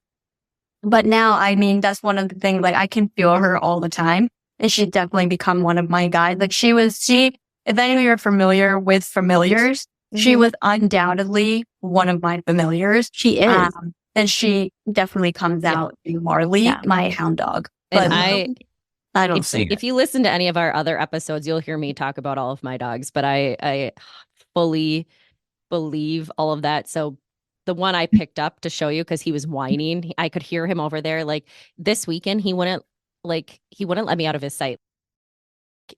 But now, I mean, that's one of the things, like I can feel her all the time. And she's definitely become one of my guides. Like if any of you are familiar with familiars, she was undoubtedly one of my familiars. She is. And she definitely comes out in Marley, my hound dog. and But I don't see if you listen to any of our other episodes, you'll hear me talk about all of my dogs, but I fully believe all of that. So the one I picked up to show you because he was whining. I could hear him over there. Like this weekend, he wouldn't let me out of his sight.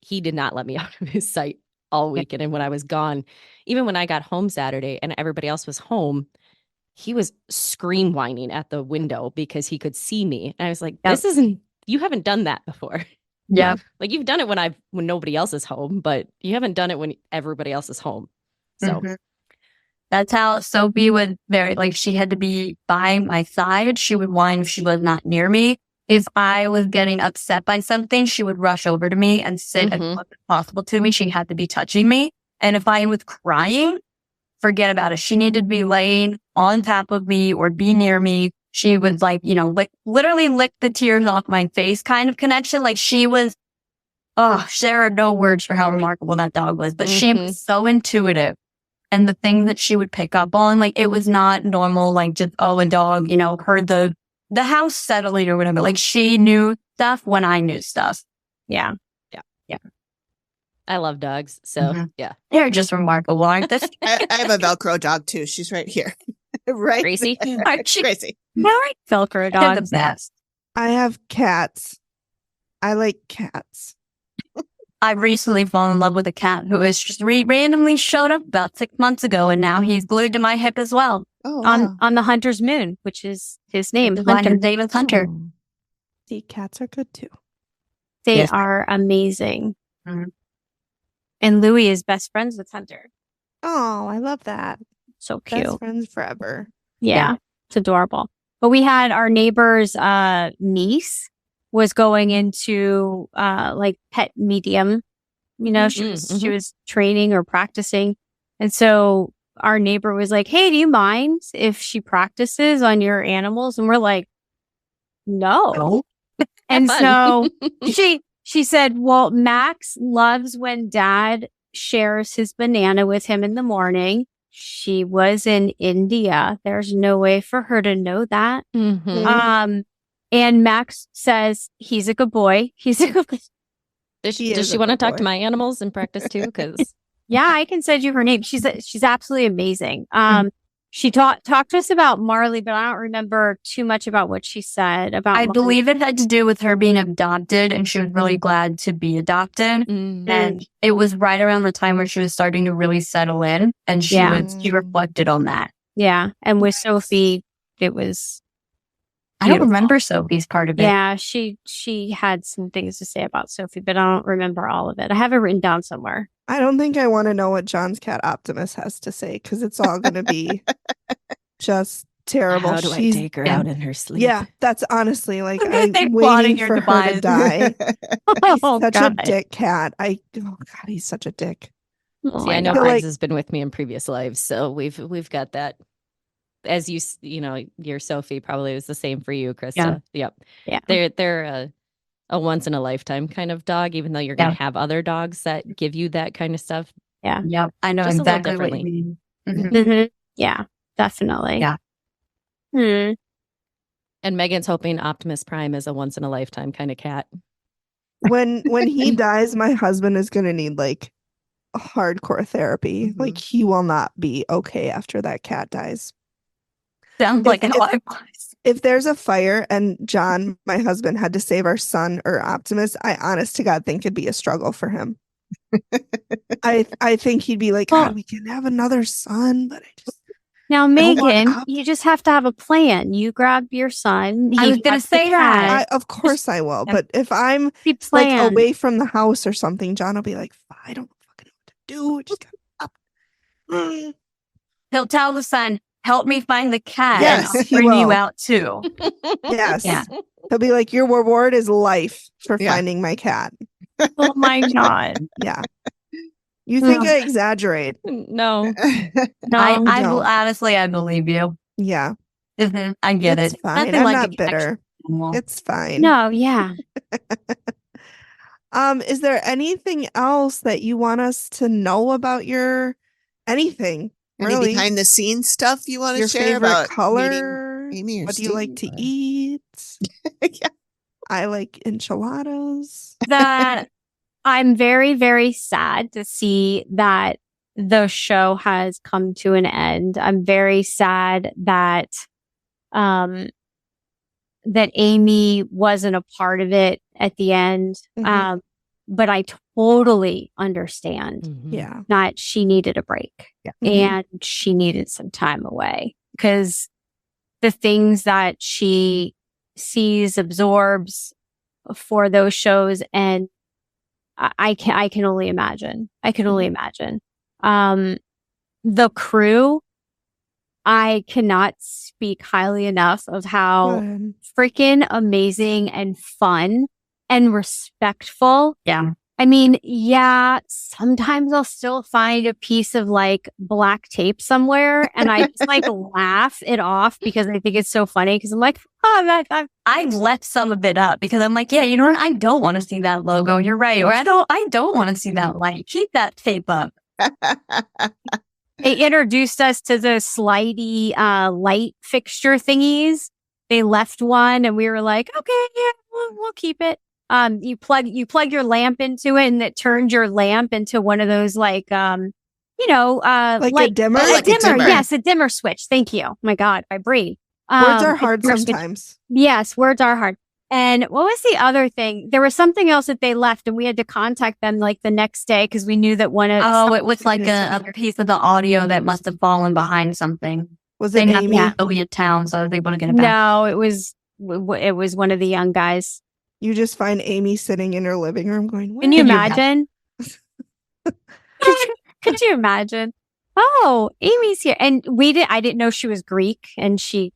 He did not let me out of his sight all weekend. And when I was gone, even when I got home Saturday and everybody else was home, he was scream whining at the window because he could see me. And I was like, you haven't done that before. Yeah. Like you've done it when nobody else is home, but you haven't done it when everybody else is home. So that's how Sophie would she had to be by my side. She would whine if she was not near me. If I was getting upset by something, she would rush over to me and sit as close as possible to me. She had to be touching me. And if I was crying, forget about it. She needed to be laying on top of me or be near me. She would literally lick the tears off my face kind of connection. Like she was, there are no words for how remarkable that dog was, but she was so intuitive. And the things that she would pick up on, like it was not normal, like just, a dog, heard the house settling or whatever. Like she knew stuff when I knew stuff. Yeah. Yeah. I love dogs. So yeah. They're just remarkable, aren't they? I have a Velcro dog too. She's right here. Right. Gracie? Gracie. All right, Velcro They're the dogs. best. I have cats. I like cats. I recently fallen in love with a cat who has just randomly showed up about 6 months ago, and now he's glued to my hip as well. Oh, wow. On the Hunter's Moon, which is his name, His Hunter. name is Hunter. See, cats are good too. They Yes. are amazing. Mhm. And Louis is best friends with Hunter. Oh, I love that. So cute. Best friends forever. Yeah, it's adorable. But we had our neighbor's niece was going into pet medium. She was training or practicing. And so our neighbor was like, "Hey, do you mind if she practices on your animals?" And we're like, "No." And so she said, "Well, Max loves when Dad shares his banana with him in the morning. She was in India. There's no way for her to know that." And Max says he's a good boy. He's a good boy. Does He is she a want to good talk boy. to my animals and practice too? Because Yeah, I can send you her name. She's absolutely amazing. She talked to us about Marley, but I don't remember too much about what she said about I Marley. believe it had to do with her being adopted, and she was really glad to be adopted. And it was right around the time where she was starting to really settle in, and she reflected on that. Yeah, and with Sophie, it was. I don't remember Sophie's part of it. Yeah, she had some things to say about Sophie, but I don't remember all of it. I have it written down somewhere. I don't think I want to know what John's cat Optimus has to say because it's all going to be just terrible. how do I take her out in her sleep? Yeah, that's honestly like I'm They're plotting waiting your for her to demise. die. Oh, Such God. a dick cat. Oh God, he's such a dick. Oh, See, I know God. Briggs Like- has been with me in previous lives, so we've got that. As your Sophie probably was the same for you, Krista. Yep. Yeah. They're a once in a lifetime kind of dog, even though you're going to have other dogs that give you that kind of stuff. Yeah. Yep, I know Just a little exactly what you differently. mean. Mhm. Yeah, definitely. Yeah. And Megan's hoping Optimus Prime is a once in a lifetime kind of cat. When he dies, my husband is going to need like hardcore therapy. Like he will not be okay after that cat dies. Sounds like how I was. If there's a fire and John, my husband, had to save our son or Optimus, I honest to God think it'd be a struggle for him. I think he'd be like, God, we can have another son, but I just Now, want Megan, Op- you just have to have a plan. You grab your son. I he was gonna grabs the say that. cat. of course I will. But if I'm Be like planned. away from the house or something, John will be like, I don't fucking know what to do. I just got up. He'll tell the son, "Help me find the cat. Yes, and I'll he bring you will. out too." Yes. Yeah. He'll be like, your reward is life for Yeah. finding my cat. Oh my God. Yeah. You think I exaggerate? No. No. I don't. honestly, I believe you. Yeah. I get It's it. fine. Nothing I'm like not an bitter. extra animal. It's fine. No, yeah. Is there anything else that you want us to know about your anything? Any Really? behind the scenes stuff you want to Your share favorite about color? meeting Amy or What do you like to Steve, or- eat? Yeah. I like enchiladas. That I'm very, very sad to see that the show has come to an end. I'm very sad that that Amy wasn't a part of it at the end. Mhm. But I totally understand Yeah. that she needed a break Yeah. and she needed some time away because the things that she sees, absorbs for those shows, and I can only imagine. I can only imagine. The crew, I cannot speak highly enough of how Good. freaking amazing and fun and respectful. Yeah. I mean, yeah, sometimes I'll still find a piece of like black tape somewhere and I just like laugh it off because I think it's so funny because I'm like, oh, I left some of it up because I'm like, yeah, you know what? I don't want to see that logo. You're right. Or I don't want to see that light. Keep that tape up. they introduced us to the slidey light fixture thingies. They left one and we were like, okay, yeah, we'll keep it. You plug your lamp into it and it turns your lamp into one of those like, Like a dimmer? Like a dimmer. Yes, a dimmer switch. Thank you. Oh my God, my brain. Words are it hard turns- sometimes. Yes, words are hard. And what was the other thing? There was something else that they left and we had to contact them like the next day because we knew that one of Oh, it was like a piece of the audio that must have fallen behind something. Was They it didn't Amy? have to leave town, so I was able to get it back. No, it was one of the young guys. You just find Amy sitting in her living room going, Can you "Where?" imagine? Could you imagine? Oh, Amy's here. And I didn't know she was Greek and she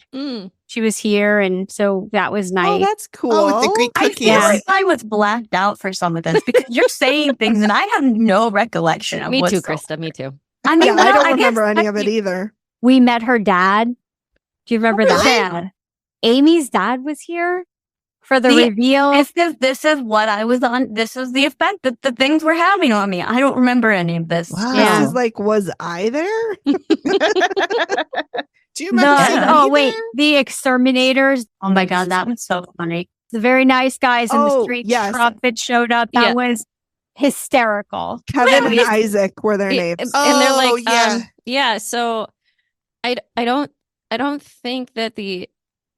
was here. And so that was Oh, nice. that's cool. Oh, with the Greek I cookies. feel like I was blacked out for some of this because you're saying things and I have no recollection of Me what's too, going- Krista. Me too. I mean, Yeah, well, I don't guess remember any of it either. We met her dad. Do you remember Really? that? Amy's dad was here for the See, reveal. This is what I was on. This is the effect that the things were having on me. I don't remember any of this. Wow. Yeah. This is like, was I there? Do you remember seeing me wait, there? the exterminators, Oh my God, that was so funny. the very nice guys in the Oh, street yes. trumpet showed up. That was hysterical. Kevin and Yeah. Isaac were their And names. they're Oh, like, yeah. yeah. So I don't think that the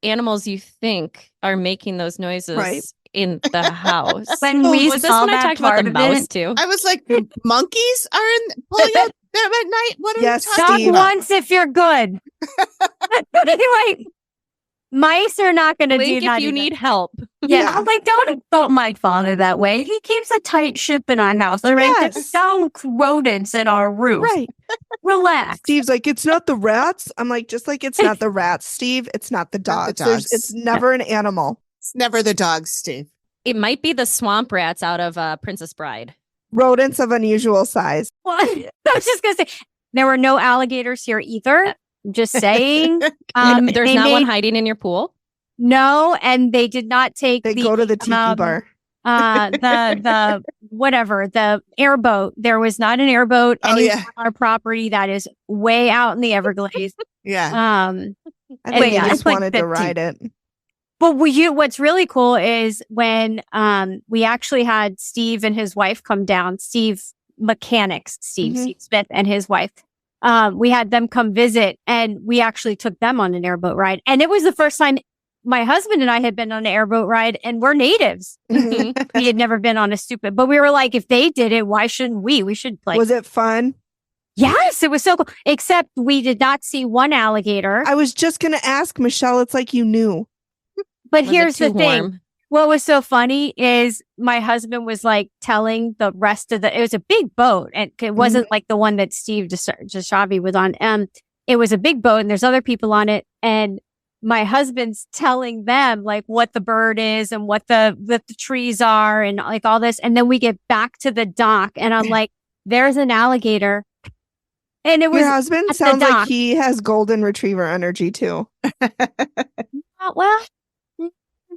animals you think are making those noises Right. in the house. When Oh, we Was this saw when I that talked about part the of mouse it, too? I was like, monkeys are pulling out there at night? What are Yes, you talking Talk Steve. about? once if you're good. Anyway, mice are not going to do Blink that if you either. need help. yeah, I'm like, don't insult my father that way. He keeps a tight ship in our house. All right, Yes. there's no rodents in our roof. Right. Relax. Steve's like, it's not the rats. I'm like, just like it's not the rats, Steve. It's not the Not the dogs. dogs. It's never an animal. It's never the dogs, Steve. It might be the swamp rats out of Princess Bride. Rodents of unusual size. What? I was just going to say, there were no alligators here either. I'm just saying. There's they not one made- hiding in your pool. No, and they did not take They go to the tiki bar. the whatever, the airboat. There was not an airboat Oh, anywhere yeah. on our property that is way out in the Everglades. Yeah. I And think yeah, they it's just like wanted to 15. ride it. But what's really cool is when we actually had Steve and his wife come down, Steve Mhm. Smith and his wife. We had them come visit and we actually took them on an airboat ride. And it was the first time my husband and I had been on an airboat ride and we're natives. Mhm. We had never been on a stupid, but we were like, if they did it, why shouldn't we? We should like, Was it fun? yes, it was so cool. Except we did not see one alligator. I was just going to ask Michelle. It's like you knew. But Was it here's the too thing. warm? What was so funny is my husband was like telling the rest of it was a big boat and it wasn't like the one that Steve Jashavi was on. It was a big boat and there's other people on it. And my husband's telling them like what the bird is and what the trees are and like all this. And then we get back to the dock and I'm like, there's an alligator. And it was, Your husband at the sounds like dock. he has golden retriever energy too. well,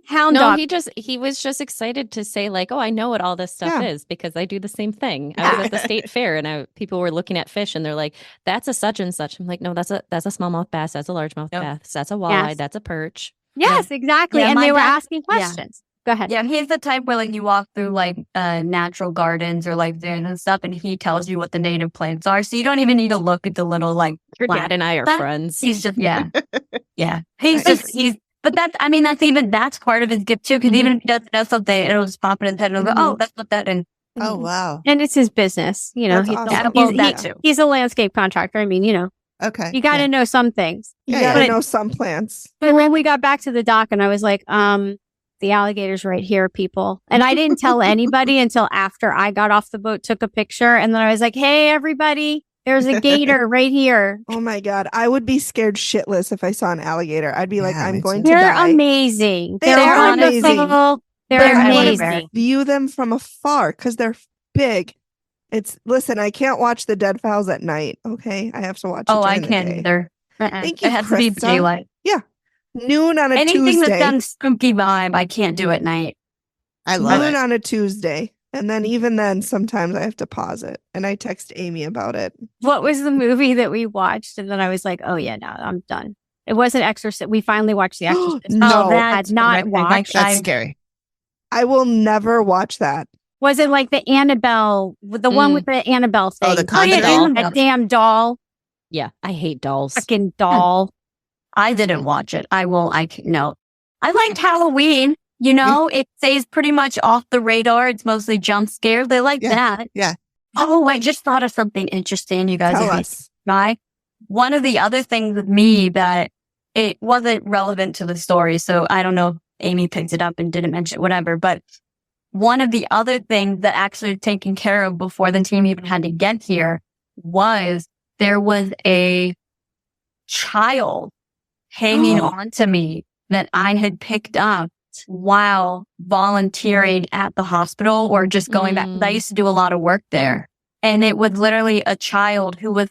hound No, dog. he was just excited to say like, oh, I know what all this stuff Yeah. is because I do the same thing. I was at the state fair and people were looking at fish and they're like, that's a such and such. I'm like, no, that's a smallmouth bass. That's a largemouth Yep. bass. That's a walleye. Yes. That's a perch. Yes, exactly. Yeah, and my they were dad- asking questions. Go ahead. Yeah, he's the type where like you walk through like natural gardens or like zoos and stuff, and he tells you what the native plants are. So you don't even need to look at the little like Your plant. dad and I are That- friends. He's just yeah. But that's part of his gift too, because even if he doesn't know something, it'll just pop in his head and he'll go, oh, that's what that is. Oh, wow. And it's his business. You know, That's awesome. Yeah, well, that too. he's a landscape contractor. I mean, you know, Okay. you got to yeah. know some things. You Yeah, gotta yeah. know some plants. But when we got back to the dock and I was like, the alligator's right here, people. And I didn't tell anybody until after I got off the boat, took a picture. And then I was like, hey, everybody, there's a gator right here. Oh my God. I would be scared shitless if I saw an alligator. I'd be like, Yeah, I'm me going too. to They're die. amazing. They They're are wonderful. amazing. They're I wanna amazing. view them from afar because they're big. Listen, I can't watch the dead files at night. Okay. I have to watch it Oh, I during the can't day. either. Thank you, It has to be Krista. daylight. Noon on a Anything Tuesday. that's done spooky vibe, I can't do at night. I love Noon it. on a Tuesday. And then even then, sometimes I have to pause it. And I text Amy about it. What was the movie that we watched? And then I was like, oh, yeah, no, I'm done. It wasn't Exorcist. We finally watched The Exorcist. No. I had not watched. That's scary. I will never watch that. Was it like the Annabelle, the one with the Annabelle thing? Oh, the Oh, Conjuring. yeah, A Annabelle. damn doll. Yeah, I hate dolls. Fucking doll. I didn't watch it. No. I liked Halloween. You know, it stays pretty much off the radar. It's mostly jump scares. They like Yeah, that. yeah. Oh, I just thought of something interesting, you guys. Tell if you us. try. One of the other things with me that it wasn't relevant to the story, so I don't know if Amy picked it up and didn't mention it, whatever, but one of the other things that actually was taken care of before the team even had to get here was there was a child hanging on to me that I had picked up while volunteering at the hospital or just going back. 'Cause I used to do a lot of work there. And it was literally a child who was,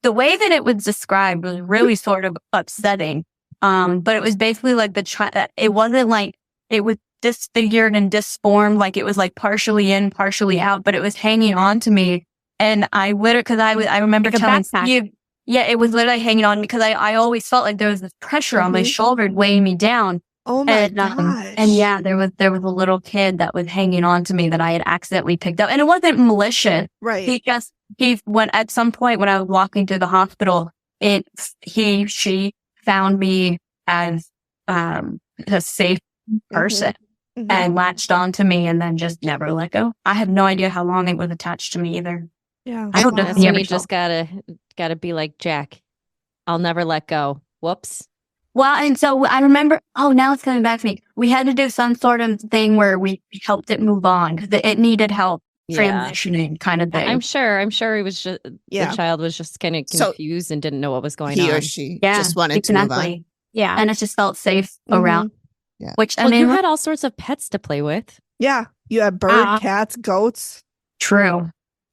the way that it was described was really sort of upsetting. But it was basically like the child, it wasn't like it was disfigured and disformed, like it was like partially in, partially out, but it was hanging on to me. And I literally, cause I remember Like a telling backpack. you, yeah, it was literally hanging on because I always felt like there was this pressure on my shoulder weighing me down. Oh my And, gosh. and yeah, there was a little kid that was hanging on to me that I had accidentally picked up, and it wasn't malicious. Right. He went at some point when I was walking through the hospital, she found me as a safe person Mhm. and latched onto me and then just never let go. I have no idea how long it was attached to me either. Yeah. I don't know if That's you when ever you just gotta be like Jack. I'll never let go. Whoops. Well, and so I remember, now it's coming back to me. We had to do some sort of thing where we helped it move on because it needed help Yeah. transitioning kind of thing. I'm sure he was just Yeah. the child was just kind of So- confused and didn't know what was going He on. or she Yeah, just wanted to move on. exactly. Yeah. And it just felt safe Mhm. around. Yeah. Which, Well, I mean, you had all sorts of pets to play with. Yeah. You have bird, cats, goats. true.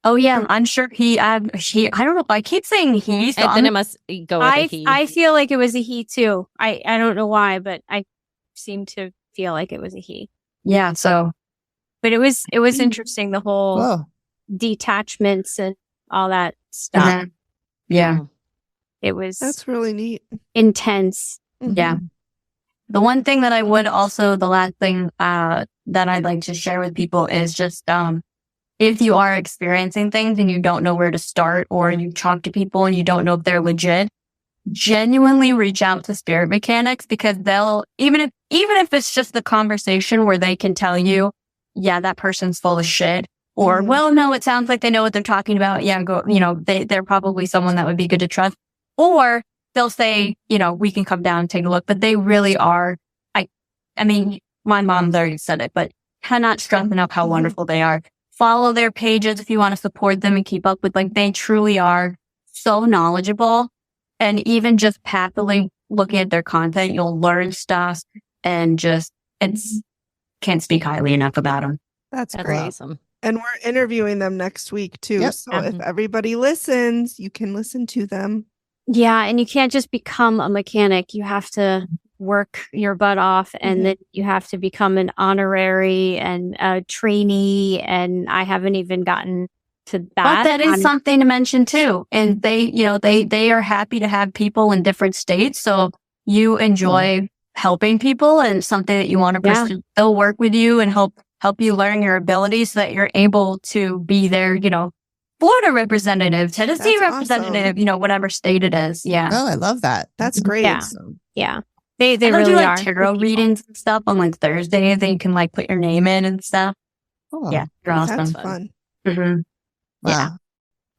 Oh, yeah. I'm sure I don't know. I keep saying he. So And then it must go with a he. I feel like it was a he too. I don't know why, but I seem to feel like it was a he. yeah. So, But it was interesting, the whole Whoa. detachments and all that stuff. and then- yeah. It was That's really neat. intense. Yeah. The one thing that I would also, the last thing that I'd like to share with people is just if you are experiencing things and you don't know where to start, or you talk to people and you don't know if they're legit, genuinely reach out to spirit mechanics, because they'll, even if it's just the conversation where they can tell you, yeah, that person's full of shit, or, well, no, it sounds like they know what they're talking about. Yeah, they're probably someone that would be good to trust. Or they'll say, we can come down and take a look, but they really are. I mean, my mom's already said it, but cannot stress enough how wonderful they are. Follow their pages if you want to support them and keep up with, they truly are so knowledgeable. And even just passively looking at their content, you'll learn stuff and can't speak highly enough about them. That's That's great. awesome. And we're interviewing them next week too. Yep. So if everybody listens, you can listen to them. Yeah, and you can't just become a mechanic. You have to work your butt off, and then you have to become an honorary and a trainee. And I haven't even gotten to that. But that is something to mention too. And they are happy to have people in different states. So you enjoy helping people and something that you want to pursue, they'll work with you and help you learn your abilities so that you're able to be their, Florida representative, Tennessee That's representative, whatever state it is. Yeah. Oh, I love that. That's great. Yeah. Awesome. Yeah. They And they'll really do are. tarot readings and stuff on Thursdays. They can put your name in and stuff. Cool. Yeah. They're awesome. That's fun. Mm-hmm. Wow. Yeah.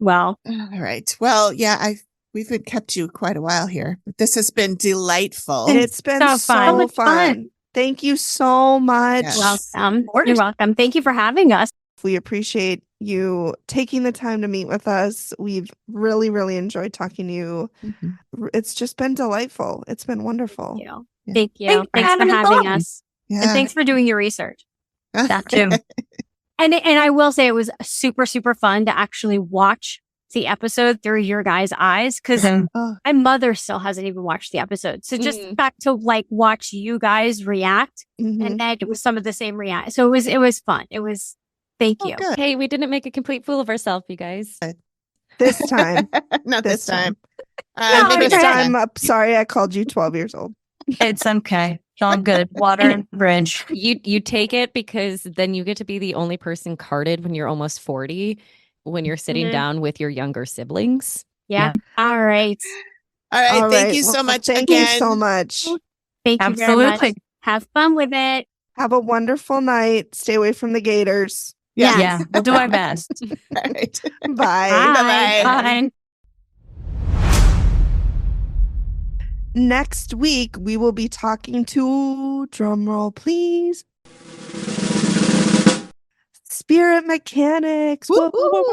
Well, All right. Well, yeah, we've been kept you quite a while here, but this has been delightful. It's been so so fun. fun. So much Thank you so much. Yes. welcome. You're welcome. Thank you for having us. We appreciate you taking the time to meet with us. We've really, really enjoyed talking to you. Mhm. It's just been delightful. It's been wonderful. Thank you. Yeah. Thank you. Thanks for Thanks for having us having on. us. Yeah. And thanks for doing your research. That too. And I will say it was super, super fun to actually watch the episode through your guys' eyes because Oh, my mother still hasn't even watched the episode. So just the fact to watch you guys react Mhm. and then it was some of the same react. So it was fun. Thank you. good. Hey, we didn't make a complete fool of ourselves, you guys. This time. Not this time. No, Maybe This next time, sorry I called you 12 years old. It's okay. It's all good. Water and bridge. You take it because then you get to be the only person carded when you're almost 40, when you're sitting Mhm. down with your younger siblings. Yeah. All right. All right. All Thank right. you so Well, much Thank again. you so much. Thank you very much. Absolutely. Have fun with it. Have a wonderful night. Stay away from the gators. Yeah. Yeah. We'll do our best. All right. Bye. Bye-bye. Bye. Next week, we will be talking to, drumroll please, Spirit Mechanics. Woo, woo.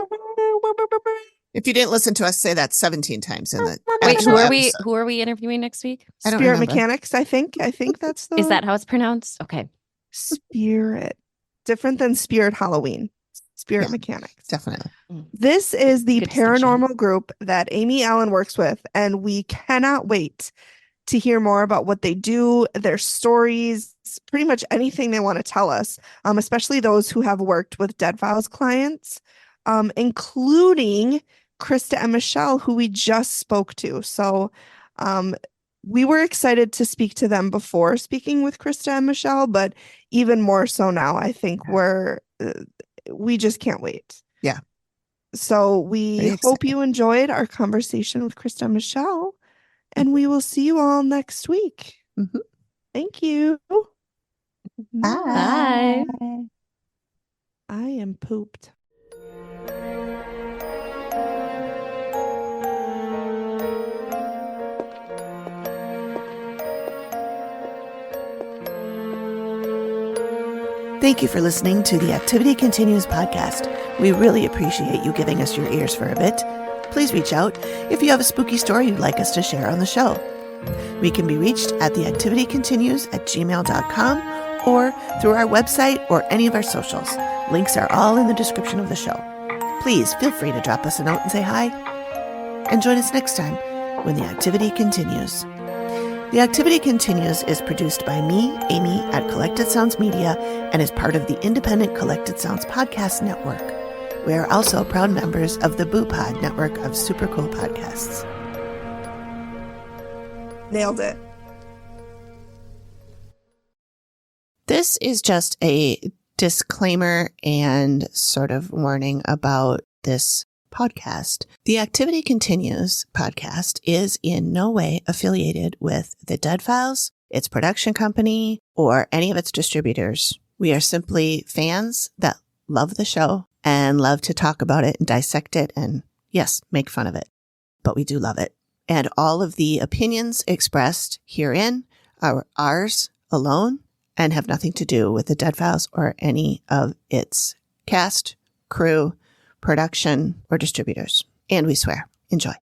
If you didn't listen to us say that 17 times in the Wait, actual episode. who are we interviewing next week? I don't Spirit remember. Mechanics, I think. I think that's the Is that how it's pronounced? Okay. Spirit. Different than Spirit Halloween. Spirit Yeah. Mechanics. Definitely. This is the Good distinction. paranormal group that Amy Allen works with, and we cannot wait to hear more about what they do, their stories, pretty much anything they want to tell us, especially those who have worked with Dead Files clients, including Christa and Michelle, who we just spoke to. So we were excited to speak to them before speaking with Christa and Michelle, but even more so now. I think we just can't wait. Yeah. So we Very hope exciting. you enjoyed our conversation with Christa and Michelle, and we will see you all next week. Mhm. Thank you. Bye. I am pooped. Thank you for listening to the Activity Continues podcast. We really appreciate you giving us your ears for a bit. Please reach out if you have a spooky story you'd like us to share on the show. We can be reached at theactivitycontinues@gmail.com or through our website or any of our socials. Links are all in the description of the show. Please feel free to drop us a note and say hi. And join us next time when the activity continues. The Activity Continues is produced by me, Amy, at Collected Sounds Media, and is part of the independent Collected Sounds podcast network. We are also proud members of the Boo Pod network of super cool podcasts. Nailed it. This is just a disclaimer and sort of warning about this podcast. The Activity Continues podcast is in no way affiliated with the Dead Files, its production company, or any of its distributors. We are simply fans that love the show and love to talk about it and dissect it and, yes, make fun of it. But we do love it. And all of the opinions expressed herein are ours alone and have nothing to do with the Dead Files or any of its cast, crew, production, or distributors. And we swear. Enjoy.